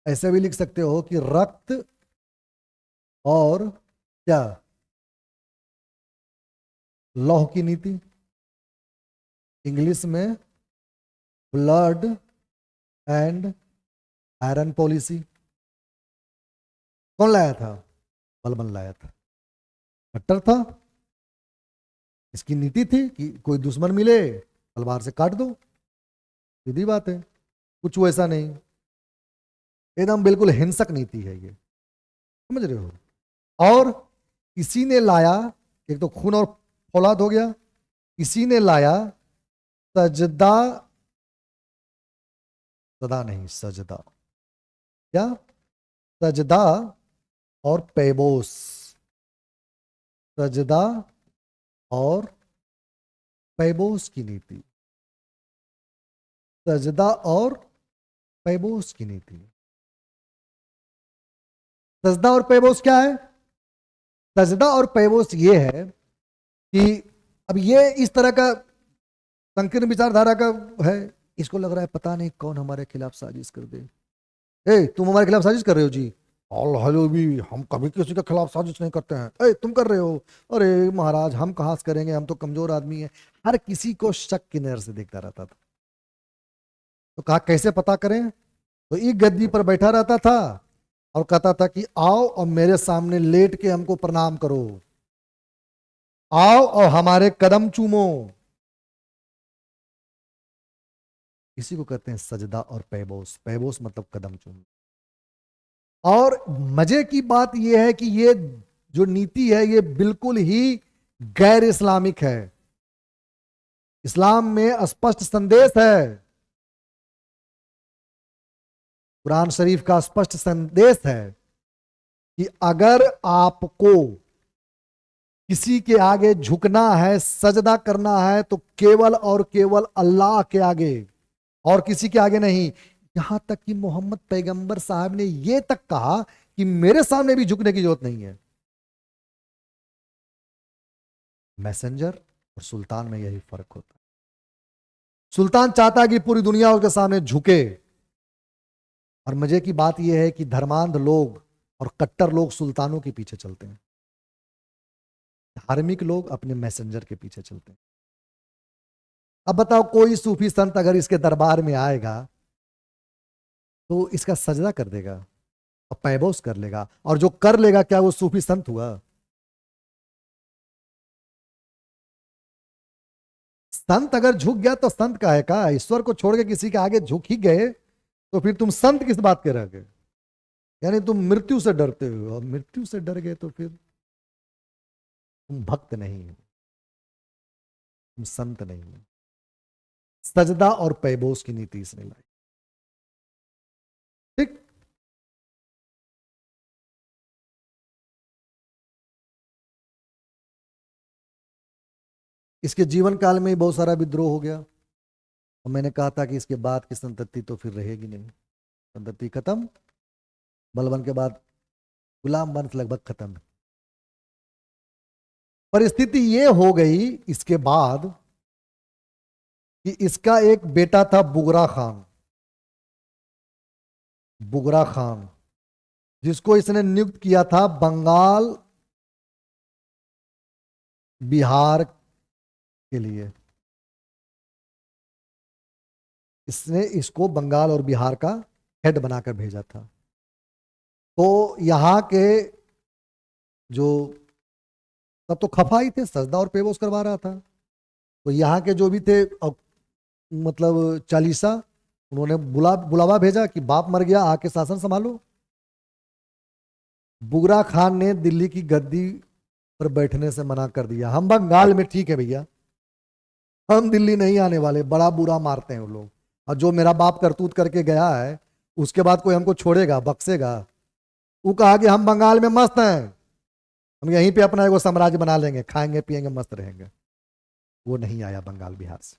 ऐसे भी लिख सकते हो कि रक्त और क्या? लौह की नीति। इंग्लिश में ब्लड एंड आयरन पॉलिसी। कौन लाया था? बलबन लाया था। कट्टर था। इसकी नीति थी कि कोई दुश्मन मिले तलवार से काट दो, सीधी बात है। कुछ वैसा नहीं, एकदम बिल्कुल हिंसक नीति है ये, समझ रहे हो। और इसी ने लाया, एक तो खून और फौलाद हो गया, इसी ने लाया सजदा, सदा नहीं सजदा, क्या, सजदा और पैबोस, सजदा और पैबोस की नीति, सजदा और पैबोस की नीति। सजदा और पैबोस क्या है? सजदा और पैबोस ये है कि अब ये इस तरह का संकीर्ण विचारधारा का है। इसको लग रहा है पता नहीं कौन हमारे खिलाफ साजिश कर दे। ए तुम हमारे खिलाफ साजिश कर रहे हो जी? ऑल हेलो भी, हम कभी किसी के खिलाफ साजिश नहीं करते हैं। ए तुम कर रहे हो? अरे महाराज हम कहाँ से करेंगे, हम तो कमजोर आदमी हैं। हर किसी को शक की नजर से देखता रहता था। तो कहा कैसे पता करें? तो एक गद्दी पर बैठा रहता था और कहता था कि आओ और मेरे सामने लेट के हमको प्रणाम करो, आओ और हमारे कदम चूमो। इसी को कहते हैं सजदा और पैबोस। पैबोस मतलब कदम चूमो। और मजे की बात यह है कि ये जो नीति है ये बिल्कुल ही गैर इस्लामिक है। इस्लाम में स्पष्ट संदेश है, कुरान शरीफ का स्पष्ट संदेश है कि अगर आपको किसी के आगे झुकना है, सजदा करना है, तो केवल और केवल अल्लाह के आगे और किसी के आगे नहीं। यहां तक कि मोहम्मद पैगंबर साहब ने यह तक कहा कि मेरे सामने भी झुकने की जरूरत नहीं है। मैसेंजर और सुल्तान में यही फर्क होता है। सुल्तान चाहता है कि पूरी दुनिया उसके सामने झुके। और मजे की बात यह है कि धर्मांध लोग और कट्टर लोग सुल्तानों के पीछे चलते हैं, धार्मिक लोग अपने मैसेंजर के पीछे चलते हैं। अब बताओ कोई सूफी संत अगर इसके दरबार में आएगा तो इसका सजदा कर देगा और पैबोस कर लेगा, और जो कर लेगा क्या वो सूफी संत हुआ? संत अगर झुक गया तो संत का है का? ईश्वर को छोड़ के किसी के आगे झुक ही गए तो फिर तुम संत किस बात के रह गए? यानी तुम मृत्यु से डरते हो, और मृत्यु से डर गए तो फिर तुम भक्त नहीं हो, तुम संत नहीं हो। सजदा और पैबोस की नीति इसने लाई। ठीक। इसके जीवन काल में ही बहुत सारा विद्रोह हो गया, और मैंने कहा था कि इसके बाद की संतति तो फिर रहेगी नहीं, संतति खत्म। बलबन के बाद गुलाम वंश लगभग खत्म। परिस्थिति ये हो गई इसके बाद कि इसका एक बेटा था बुगरा खान, बुगरा खान, जिसको इसने नियुक्त किया था बंगाल बिहार के लिए। इसने इसको बंगाल और बिहार का हेड बनाकर भेजा था। तो यहाँ के जो, तब तो खफा ही थे, सजदा और पेबोस करवा रहा था। तो यहाँ के जो भी थे मतलब चालीसा, उन्होंने बुलावा भेजा कि बाप मर गया, आके शासन संभालो। बुगरा खान ने दिल्ली की गद्दी पर बैठने से मना कर दिया। हम बंगाल में ठीक है भैया, हम दिल्ली नहीं आने वाले, बड़ा बुरा मारते हैं वो लोग। और जो मेरा बाप करतूत करके गया है उसके बाद कोई हमको छोड़ेगा, बख्शेगा? वो कहा कि हम बंगाल में मस्त हैं, हम यहीं पे अपना एगो साम्राज्य बना लेंगे, खाएंगे पिएंगे मस्त रहेंगे। वो नहीं आया बंगाल बिहार से,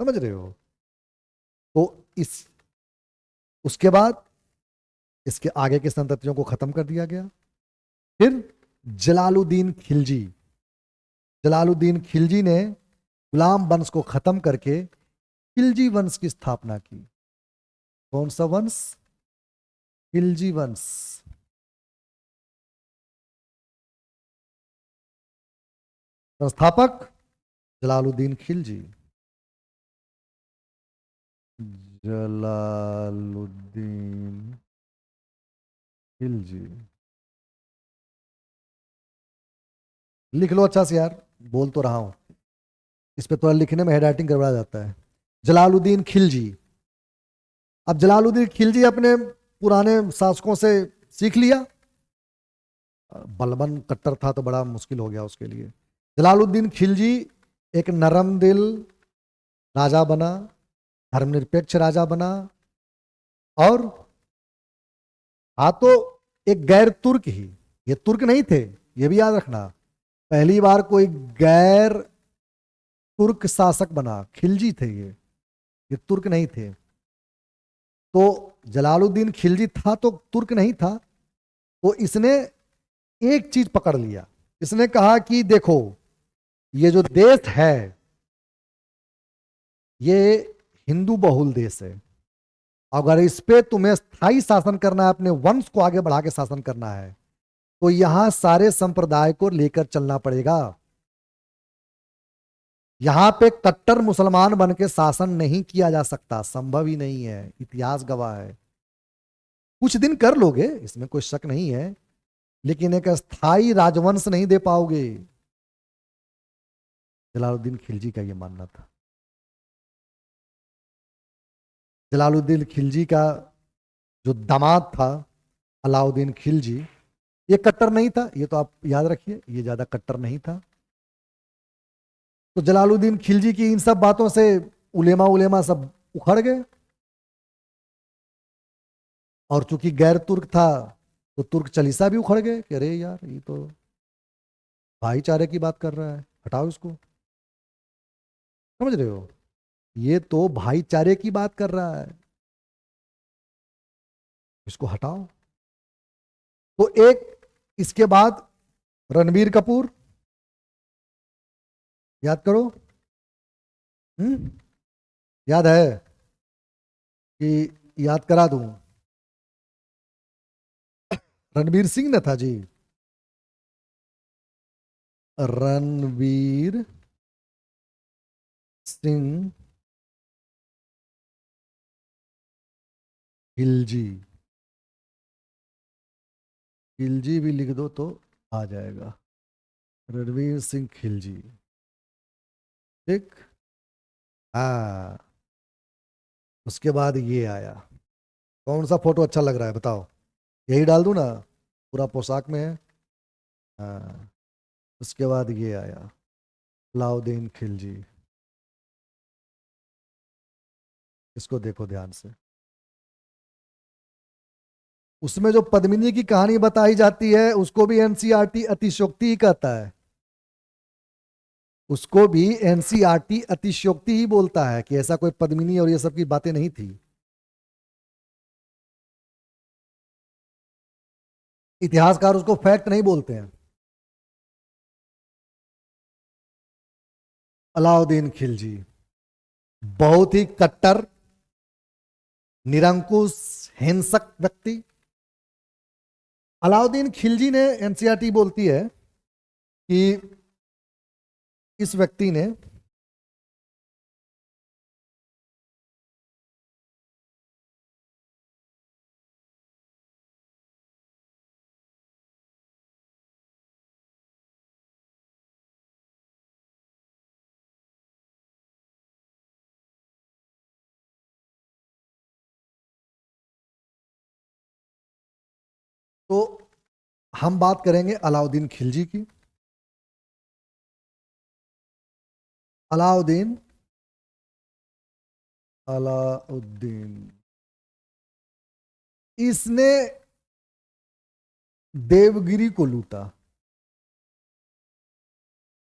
समझ रहे हो। तो इस उसके बाद इसके आगे के संततियों को खत्म कर दिया गया। फिर जलालुद्दीन खिलजी, जलालुद्दीन खिलजी ने गुलाम वंश को खत्म करके खिलजी वंश की स्थापना की। कौन सा वंश? खिलजी वंश। संस्थापक जलालुद्दीन खिलजी, जलालुद्दीन खिलजी। लिख लो अच्छा से यार, बोल तो रहा हूं। इस पे थोड़ा लिखने में हैंडराइटिंग गड़बड़ा जाता है। जलालुद्दीन खिलजी। अब जलालुद्दीन खिलजी अपने पुराने शासकों से सीख लिया। बलबन कट्टर था तो बड़ा मुश्किल हो गया उसके लिए। जलालुद्दीन खिलजी एक नरम दिल राजा बना, धर्मनिरपेक्ष राजा बना, और तो एक गैर तुर्क ही, ये तुर्क नहीं थे, ये भी याद रखना। पहली बार कोई गैर तुर्क शासक बना, खिलजी थे ये तुर्क नहीं थे। तो जलालुद्दीन खिलजी था तो तुर्क नहीं था। तो इसने एक चीज पकड़ लिया, इसने कहा कि देखो, ये जो देश है ये हिंदू बहुल देश है। अगर इस पे तुम्हें स्थायी शासन करना है, अपने वंश को आगे बढ़ा के शासन करना है, तो यहां सारे संप्रदाय को लेकर चलना पड़ेगा। यहां पे कट्टर मुसलमान बन के शासन नहीं किया जा सकता, संभव ही नहीं है, इतिहास गवाह है। कुछ दिन कर लोगे, इसमें कोई शक नहीं है, लेकिन एक स्थायी राजवंश नहीं दे पाओगे। जलालुद्दीन खिलजी का यह मानना था। जलालुद्दीन खिलजी का जो दामाद था अलाउद्दीन खिलजी, ये कट्टर नहीं था, ये तो आप याद रखिए, ये ज्यादा कट्टर नहीं था। तो जलालुद्दीन खिलजी की इन सब बातों से उलेमा उलेमा सब उखड़ गए। और चूंकि गैर तुर्क था तो तुर्क चलीसा भी उखड़ गए कि अरे यार, ये तो भाईचारे की बात कर रहा है, हटाओ इसको। समझ रहे हो, ये तो भाईचारे की बात कर रहा है, इसको हटाओ। तो एक इसके बाद रणबीर कपूर, याद करो। हम्म, याद है कि याद करा दूं? रणबीर सिंह ने था जी, रणवीर सिंह खिलजी। खिलजी भी लिख दो तो आ जाएगा, रणवीर सिंह खिलजी। ठीक। हाँ, उसके बाद ये आया। कौन सा फोटो अच्छा लग रहा है बताओ, यही डाल दूं ना? पूरा पोशाक में है। हाँ, उसके बाद ये आया, अलाउद्दीन खिलजी। इसको देखो ध्यान से। उसमें जो पद्मिनी की कहानी बताई जाती है उसको भी एनसीईआरटी अतिशयोक्ति ही कहता है। उसको भी एनसीईआरटी अतिशयोक्ति ही बोलता है कि ऐसा कोई पद्मिनी और ये सब की बातें नहीं थी। इतिहासकार उसको फैक्ट नहीं बोलते हैं। अलाउद्दीन खिलजी बहुत ही कट्टर, निरंकुश, हिंसक व्यक्ति। अलाउद्दीन खिलजी ने, एनसीईआरटी बोलती है कि इस व्यक्ति ने तो हम बात करेंगे अलाउद्दीन खिलजी की। अलाउद्दीन अलाउद्दीन इसने देवगिरी को लूटा,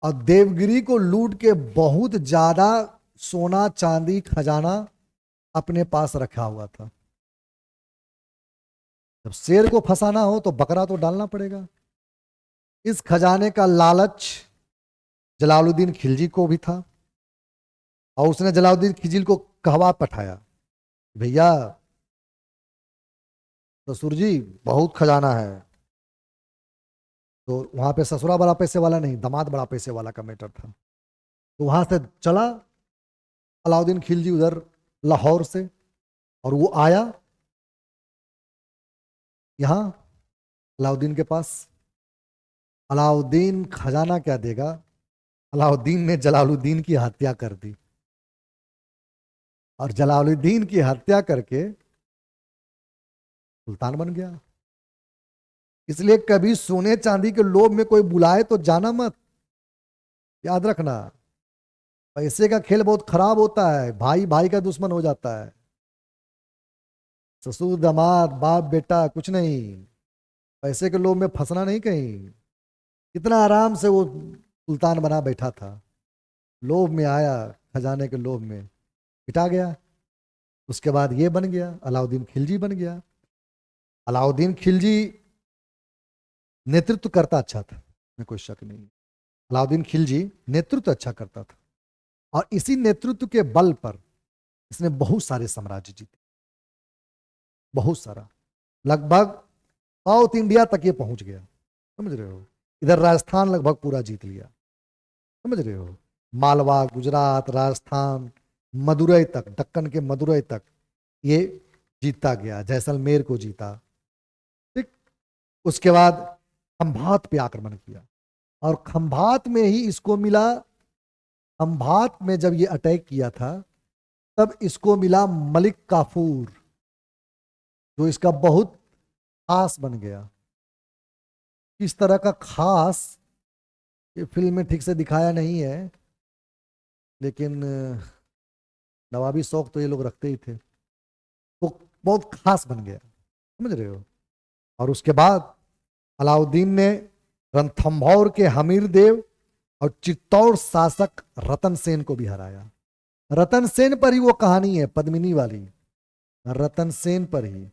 और देवगिरी को लूट के बहुत ज्यादा सोना चांदी खजाना अपने पास रखा हुआ था। जब शेर को फंसाना हो तो बकरा तो डालना पड़ेगा। इस खजाने का लालच जलालुद्दीन खिलजी को भी था, और उसने जलालुद्दीन खिलजी को कहवा पठाया, भैया ससुर जी बहुत खजाना है। तो वहां पे ससुरा बड़ा पैसे वाला नहीं, दामाद बड़ा पैसे वाला का मैटर था। तो वहां से चला अलाउद्दीन खिलजी उधर लाहौर से, और वो आया यहाँ अलाउद्दीन के पास। अलाउद्दीन खजाना क्या देगा? अलाउद्दीन ने जलालुद्दीन की हत्या कर दी, और जलालुद्दीन की हत्या करके सुल्तान बन गया। इसलिए कभी सोने चांदी के लोभ में कोई बुलाए तो जाना मत, याद रखना। पैसे का खेल बहुत खराब होता है, भाई भाई का दुश्मन हो जाता है। ससुर दामाद बाप बेटा कुछ नहीं, पैसे के लोभ में फंसना नहीं कहीं। कितना आराम से वो सुल्तान बना बैठा था, लोभ में आया, खजाने के लोभ में पिटा गया। उसके बाद ये बन गया, अलाउद्दीन खिलजी बन गया। अलाउद्दीन खिलजी नेतृत्व करता अच्छा था, में कोई शक नहीं। अलाउद्दीन खिलजी नेतृत्व अच्छा करता था, और इसी नेतृत्व के बल पर इसने बहुत सारे साम्राज्य जीते, बहुत सारा, लगभग साउथ इंडिया तक ये पहुंच गया, समझ रहे हो। इधर राजस्थान लगभग पूरा जीत लिया, समझ रहे हो। मालवा, गुजरात, राजस्थान, मदुरई तक, दक्कन के मदुरई तक ये जीतता गया, जैसलमेर को जीता। ठीक। उसके बाद खंभात पे आक्रमण किया, और खंभात में ही इसको मिला, खंभात में जब ये अटैक किया था तब इसको मिला मलिक काफूर, जो इसका बहुत खास बन गया। किस तरह का खास, ये फिल्म में ठीक से दिखाया नहीं है, लेकिन नवाबी शौक तो ये लोग रखते ही थे, तो बहुत खास बन गया, समझ रहे हो। और उसके बाद अलाउद्दीन ने रणथंभौर के हमीर देव और चित्तौड़ शासक रतन सेन को भी हराया। रतन सेन पर ही वो कहानी है पद्मिनी वाली, रतन सेन पर ही।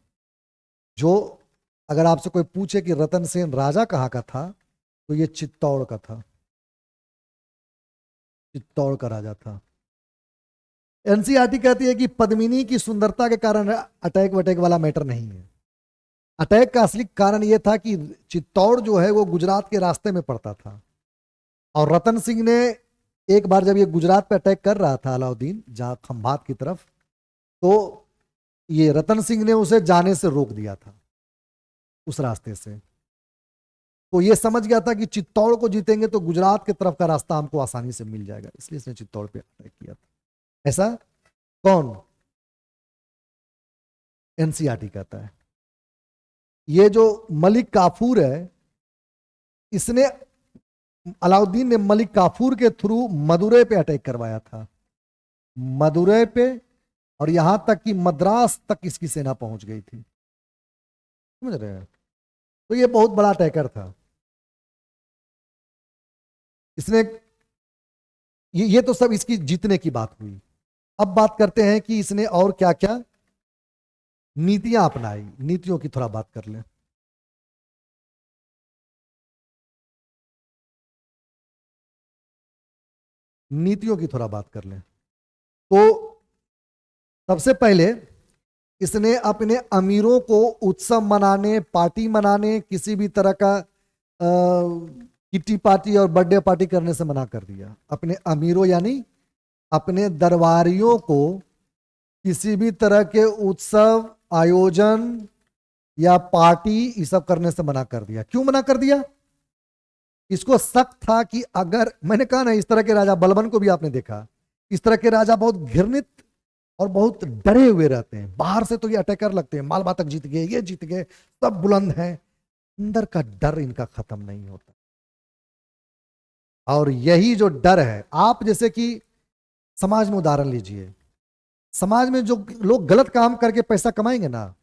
जो अगर आपसे कोई पूछे कि रतन सेन राजा कहाँ का था, तो ये चित्तौड़ का था, चित्तौड़ का राजा था। एनसीईआरटी कहती है कि पद्मिनी की सुंदरता के कारण अटैक वटैक वाला मैटर नहीं है। अटैक का असली कारण यह था कि चित्तौड़ जो है वो गुजरात के रास्ते में पड़ता था, और रतन सिंह ने एक बार जब ये गुजरात पे अटैक कर रहा था अलाउद्दीन, जहां खंभात की तरफ, तो ये रतन सिंह ने उसे जाने से रोक दिया था उस रास्ते से। तो ये समझ गया था कि चित्तौड़ को जीतेंगे तो गुजरात की तरफ का रास्ता हमको आसानी से मिल जाएगा, इसलिए इसने चित्तौड़ पे अटैक किया था। ऐसा कौन? एनसीईआरटी कहता है। ये जो मलिक काफूर है, इसने, अलाउद्दीन ने मलिक काफूर के थ्रू मदुरै पे अटैक करवाया था, मदुरै पे, और यहां तक कि मद्रास तक इसकी सेना पहुंच गई थी, समझ रहे हैं। तो ये बहुत बड़ा अटैकर था। इसने, ये तो सब इसकी जीतने की बात हुई। अब बात करते हैं कि इसने और क्या क्या नीतियां अपनाई, नीतियों की थोड़ा बात कर लें। नीतियों की थोड़ा बात कर लें तो सबसे पहले इसने अपने अमीरों को उत्सव मनाने, पार्टी मनाने, किसी भी तरह का किटी पार्टी और बर्थडे पार्टी करने से मना कर दिया। अपने अमीरों यानी अपने दरबारियों को किसी भी तरह के उत्सव, आयोजन या पार्टी ये सब करने से मना कर दिया। क्यों मना कर दिया? इसको शक था कि अगर, मैंने कहा ना, इस तरह के राजा, बलबन को भी आपने देखा, इस तरह के राजा बहुत घृणित और बहुत डरे हुए रहते हैं। बाहर से तो ये अटैकर लगते हैं, मालवा तक जीत गए, ये जीत गए, सब बुलंद हैं, अंदर का डर इनका खत्म नहीं होता। और यही जो डर है, आप जैसे कि समाज में उदाहरण लीजिए, समाज में जो लोग गलत काम करके पैसा कमाएंगे ना,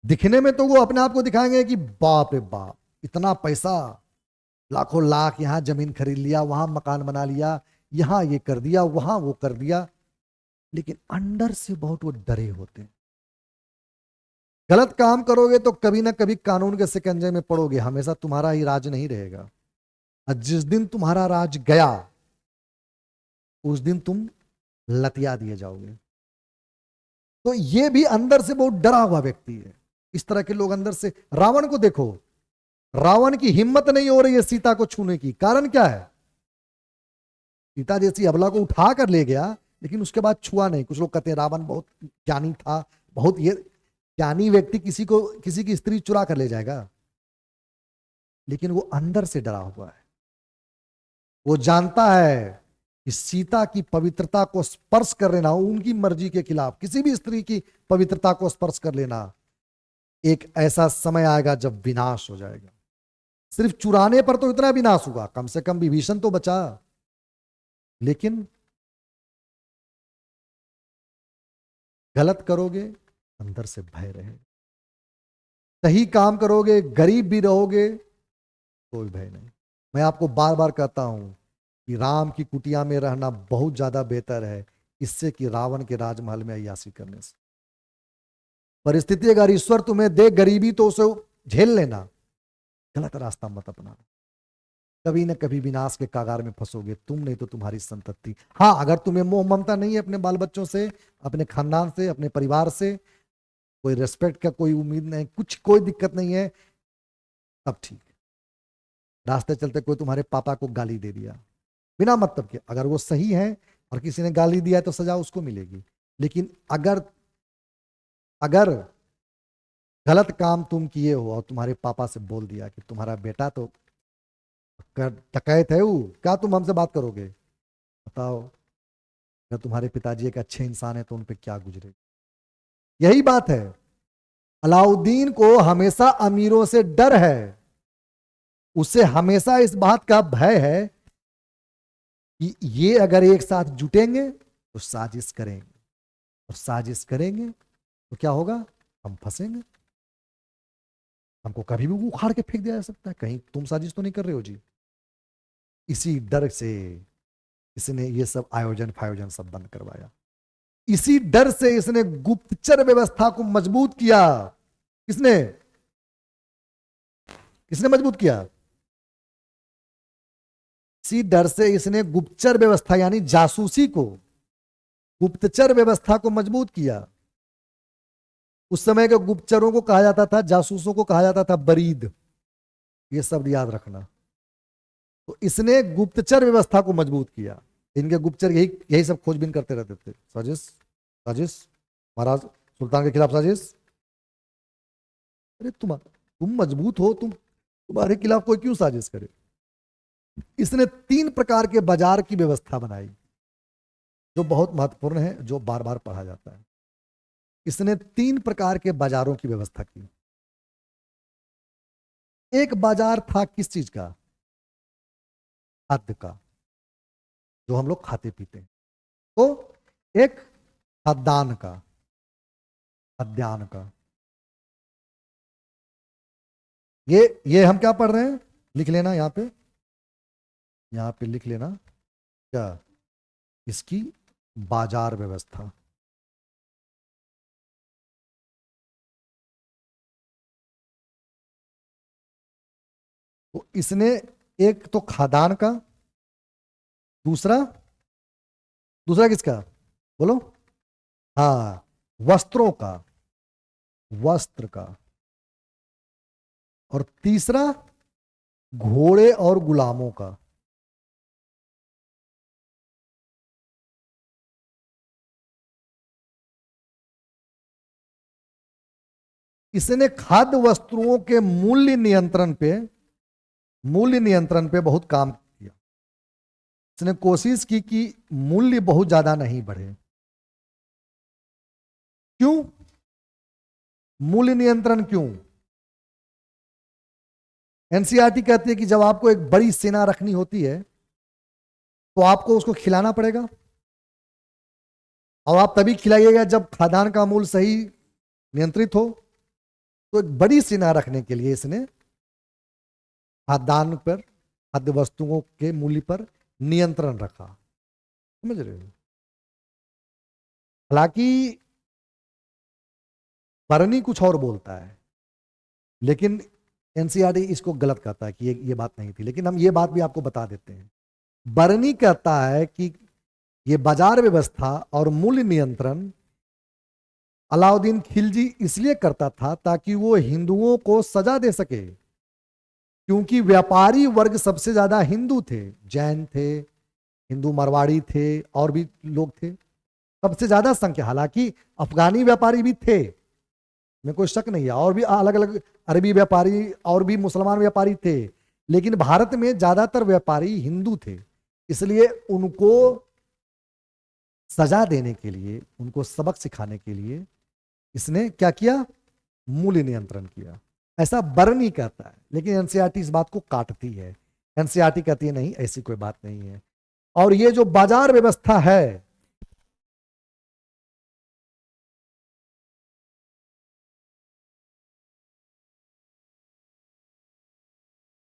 दिखने में तो वो अपने आप को दिखाएंगे कि बाप रे बाप, इतना पैसा, लाखों लाख, यहां जमीन खरीद लिया, वहां मकान बना लिया, यहां ये कर दिया, वहां वो कर दिया, लेकिन अंदर से बहुत वो डरे होते हैं। गलत काम करोगे तो कभी ना कभी कानून के शिकंजे में पड़ोगे, हमेशा तुम्हारा ही राज नहीं रहेगा। और जिस दिन तुम्हारा राज गया, उस दिन तुम लतिया दिए जाओगे। तो ये भी अंदर से बहुत डरा हुआ व्यक्ति है। इस तरह के लोग अंदर से, रावण को देखो, रावण की हिम्मत नहीं हो रही है सीता को छूने की। कारण क्या है? सीता जैसी अबला को उठा कर ले गया, लेकिन उसके बाद छुआ नहीं। कुछ लोग कहते हैं रावण बहुत ज्ञानी था, बहुत, ये ज्ञानी व्यक्ति किसी को, किसी की स्त्री चुरा कर ले जाएगा? लेकिन वो अंदर से डरा हुआ है। वो जानता है कि सीता की पवित्रता को स्पर्श कर लेना, उनकी मर्जी के खिलाफ किसी भी स्त्री की पवित्रता को स्पर्श कर लेना, एक ऐसा समय आएगा जब विनाश हो जाएगा। सिर्फ चुराने पर तो इतना विनाश हुआ, कम से कम विभीषण तो बचा, लेकिन गलत करोगे अंदर से भय रहेगा, सही काम करोगे गरीब भी रहोगे कोई भय नहीं। मैं आपको बार बार कहता हूं कि राम की कुटिया में रहना बहुत ज्यादा बेहतर है इससे कि रावण के राजमहल में अय्यासी करने से। परिस्थिति अगर ईश्वर तुम्हें दे गरीबी तो उसे झेल लेना, गलत रास्ता मत अपनाना, कभी न कभी विनाश के कागार में फंसोगे, तुम नहीं तो तुम्हारी संतति। हाँ, अगर तुम्हें मोह ममता नहीं है अपने बाल बच्चों से, अपने खानदान से, अपने परिवार से, कोई रेस्पेक्ट का कोई उम्मीद नहीं, कुछ कोई दिक्कत नहीं है, तब ठीक। रास्ते चलते कोई तुम्हारे पापा को गाली दे दिया बिना मतलब के, अगर वो सही है और किसी ने गाली दिया है तो सजा उसको मिलेगी। लेकिन अगर अगर गलत काम तुम किए हो और तुम्हारे पापा से बोल दिया कि तुम्हारा बेटा तो डकैत है, वो क्या तुम हमसे बात करोगे? बताओ, अगर तुम्हारे पिताजी एक अच्छे इंसान है तो उन पे क्या गुजरे। यही बात है, अलाउद्दीन को हमेशा अमीरों से डर है, उसे हमेशा इस बात का भय है कि ये अगर एक साथ जुटेंगे तो साजिश करेंगे, और साजिश करेंगे तो क्या होगा, हम फंसेंगे, हमको कभी भी उखाड़ के फेंक दिया जा सकता है, कहीं तुम साजिश तो नहीं कर रहे हो जी। इसी डर से इसने ये सब आयोजन फायोजन सब बंद करवाया, इसी डर से इसने गुप्तचर व्यवस्था को मजबूत किया। किसने किसने मजबूत किया? इसी डर से इसने गुप्तचर व्यवस्था यानी जासूसी को, गुप्तचर व्यवस्था को मजबूत किया। उस समय के गुप्तचरों को कहा जाता था, जासूसों को कहा जाता था बरीद, ये सब याद रखना। तो इसने गुप्तचर व्यवस्था को मजबूत किया। इनके गुप्तचर यही यही सब खोजबीन करते रहते थे, साजिश साजिश, महाराज सुल्तान के खिलाफ साजिश। अरे तुम मजबूत हो, तुम्हारे खिलाफ कोई क्यों साजिश करे। इसने 3 प्रकार के बाजार की व्यवस्था बनाई जो बहुत महत्वपूर्ण है, जो बार बार पढ़ा जाता है। इसने 3 प्रकार के बाजारों की व्यवस्था की। एक बाजार था किस चीज का? खाद्य का, जो हम लोग खाते पीते हैं। तो एक खाद्यान्न का, खाद्यान्न का, ये हम क्या पढ़ रहे हैं, लिख लेना यहां पे लिख लेना क्या, इसकी बाजार व्यवस्था। तो इसने एक तो खाद्यान्न का, दूसरा दूसरा किसका बोलो? हाँ, वस्त्रों का, वस्त्र का, और तीसरा घोड़े और गुलामों का। इसने खाद्य वस्तुओं के मूल्य नियंत्रण पे बहुत काम किया। इसने कोशिश की कि मूल्य बहुत ज्यादा नहीं बढ़े। क्यों मूल्य नियंत्रण? क्यों? एनसीईआरटी कहती है कि जब आपको एक बड़ी सेना रखनी होती है तो आपको उसको खिलाना पड़ेगा, और आप तभी खिलाइएगा जब खाद्यान्न का मूल्य सही नियंत्रित हो। तो एक बड़ी सेना रखने के लिए इसने खाद्यान्न पर, खाद्य वस्तुओं के मूल्य पर नियंत्रण रखा। समझ रहे हो? हालांकि बरनी कुछ और बोलता है, लेकिन एनसीईआरटी इसको गलत कहता है कि ये बात नहीं थी। लेकिन हम ये बात भी आपको बता देते हैं। बरनी कहता है कि ये बाजार व्यवस्था और मूल्य नियंत्रण अलाउद्दीन खिलजी इसलिए करता था ताकि वो हिंदुओं को सजा दे सके, क्योंकि व्यापारी वर्ग सबसे ज्यादा हिंदू थे, जैन थे, हिंदू मारवाड़ी थे, और भी लोग थे, सबसे ज्यादा संख्या। हालांकि अफगानी व्यापारी भी थे, में कोई शक नहीं है, और भी अलग अलग अरबी व्यापारी और भी मुसलमान व्यापारी थे, लेकिन भारत में ज्यादातर व्यापारी हिंदू थे, इसलिए उनको सजा देने के लिए, उनको सबक सिखाने के लिए इसने क्या किया, मूल्य नियंत्रण किया। ऐसा बर्नी कहता है, लेकिन एनसीईआरटी इस बात को काटती है। एनसीईआरटी कहती है नहीं, ऐसी कोई बात नहीं है। और ये जो बाजार व्यवस्था है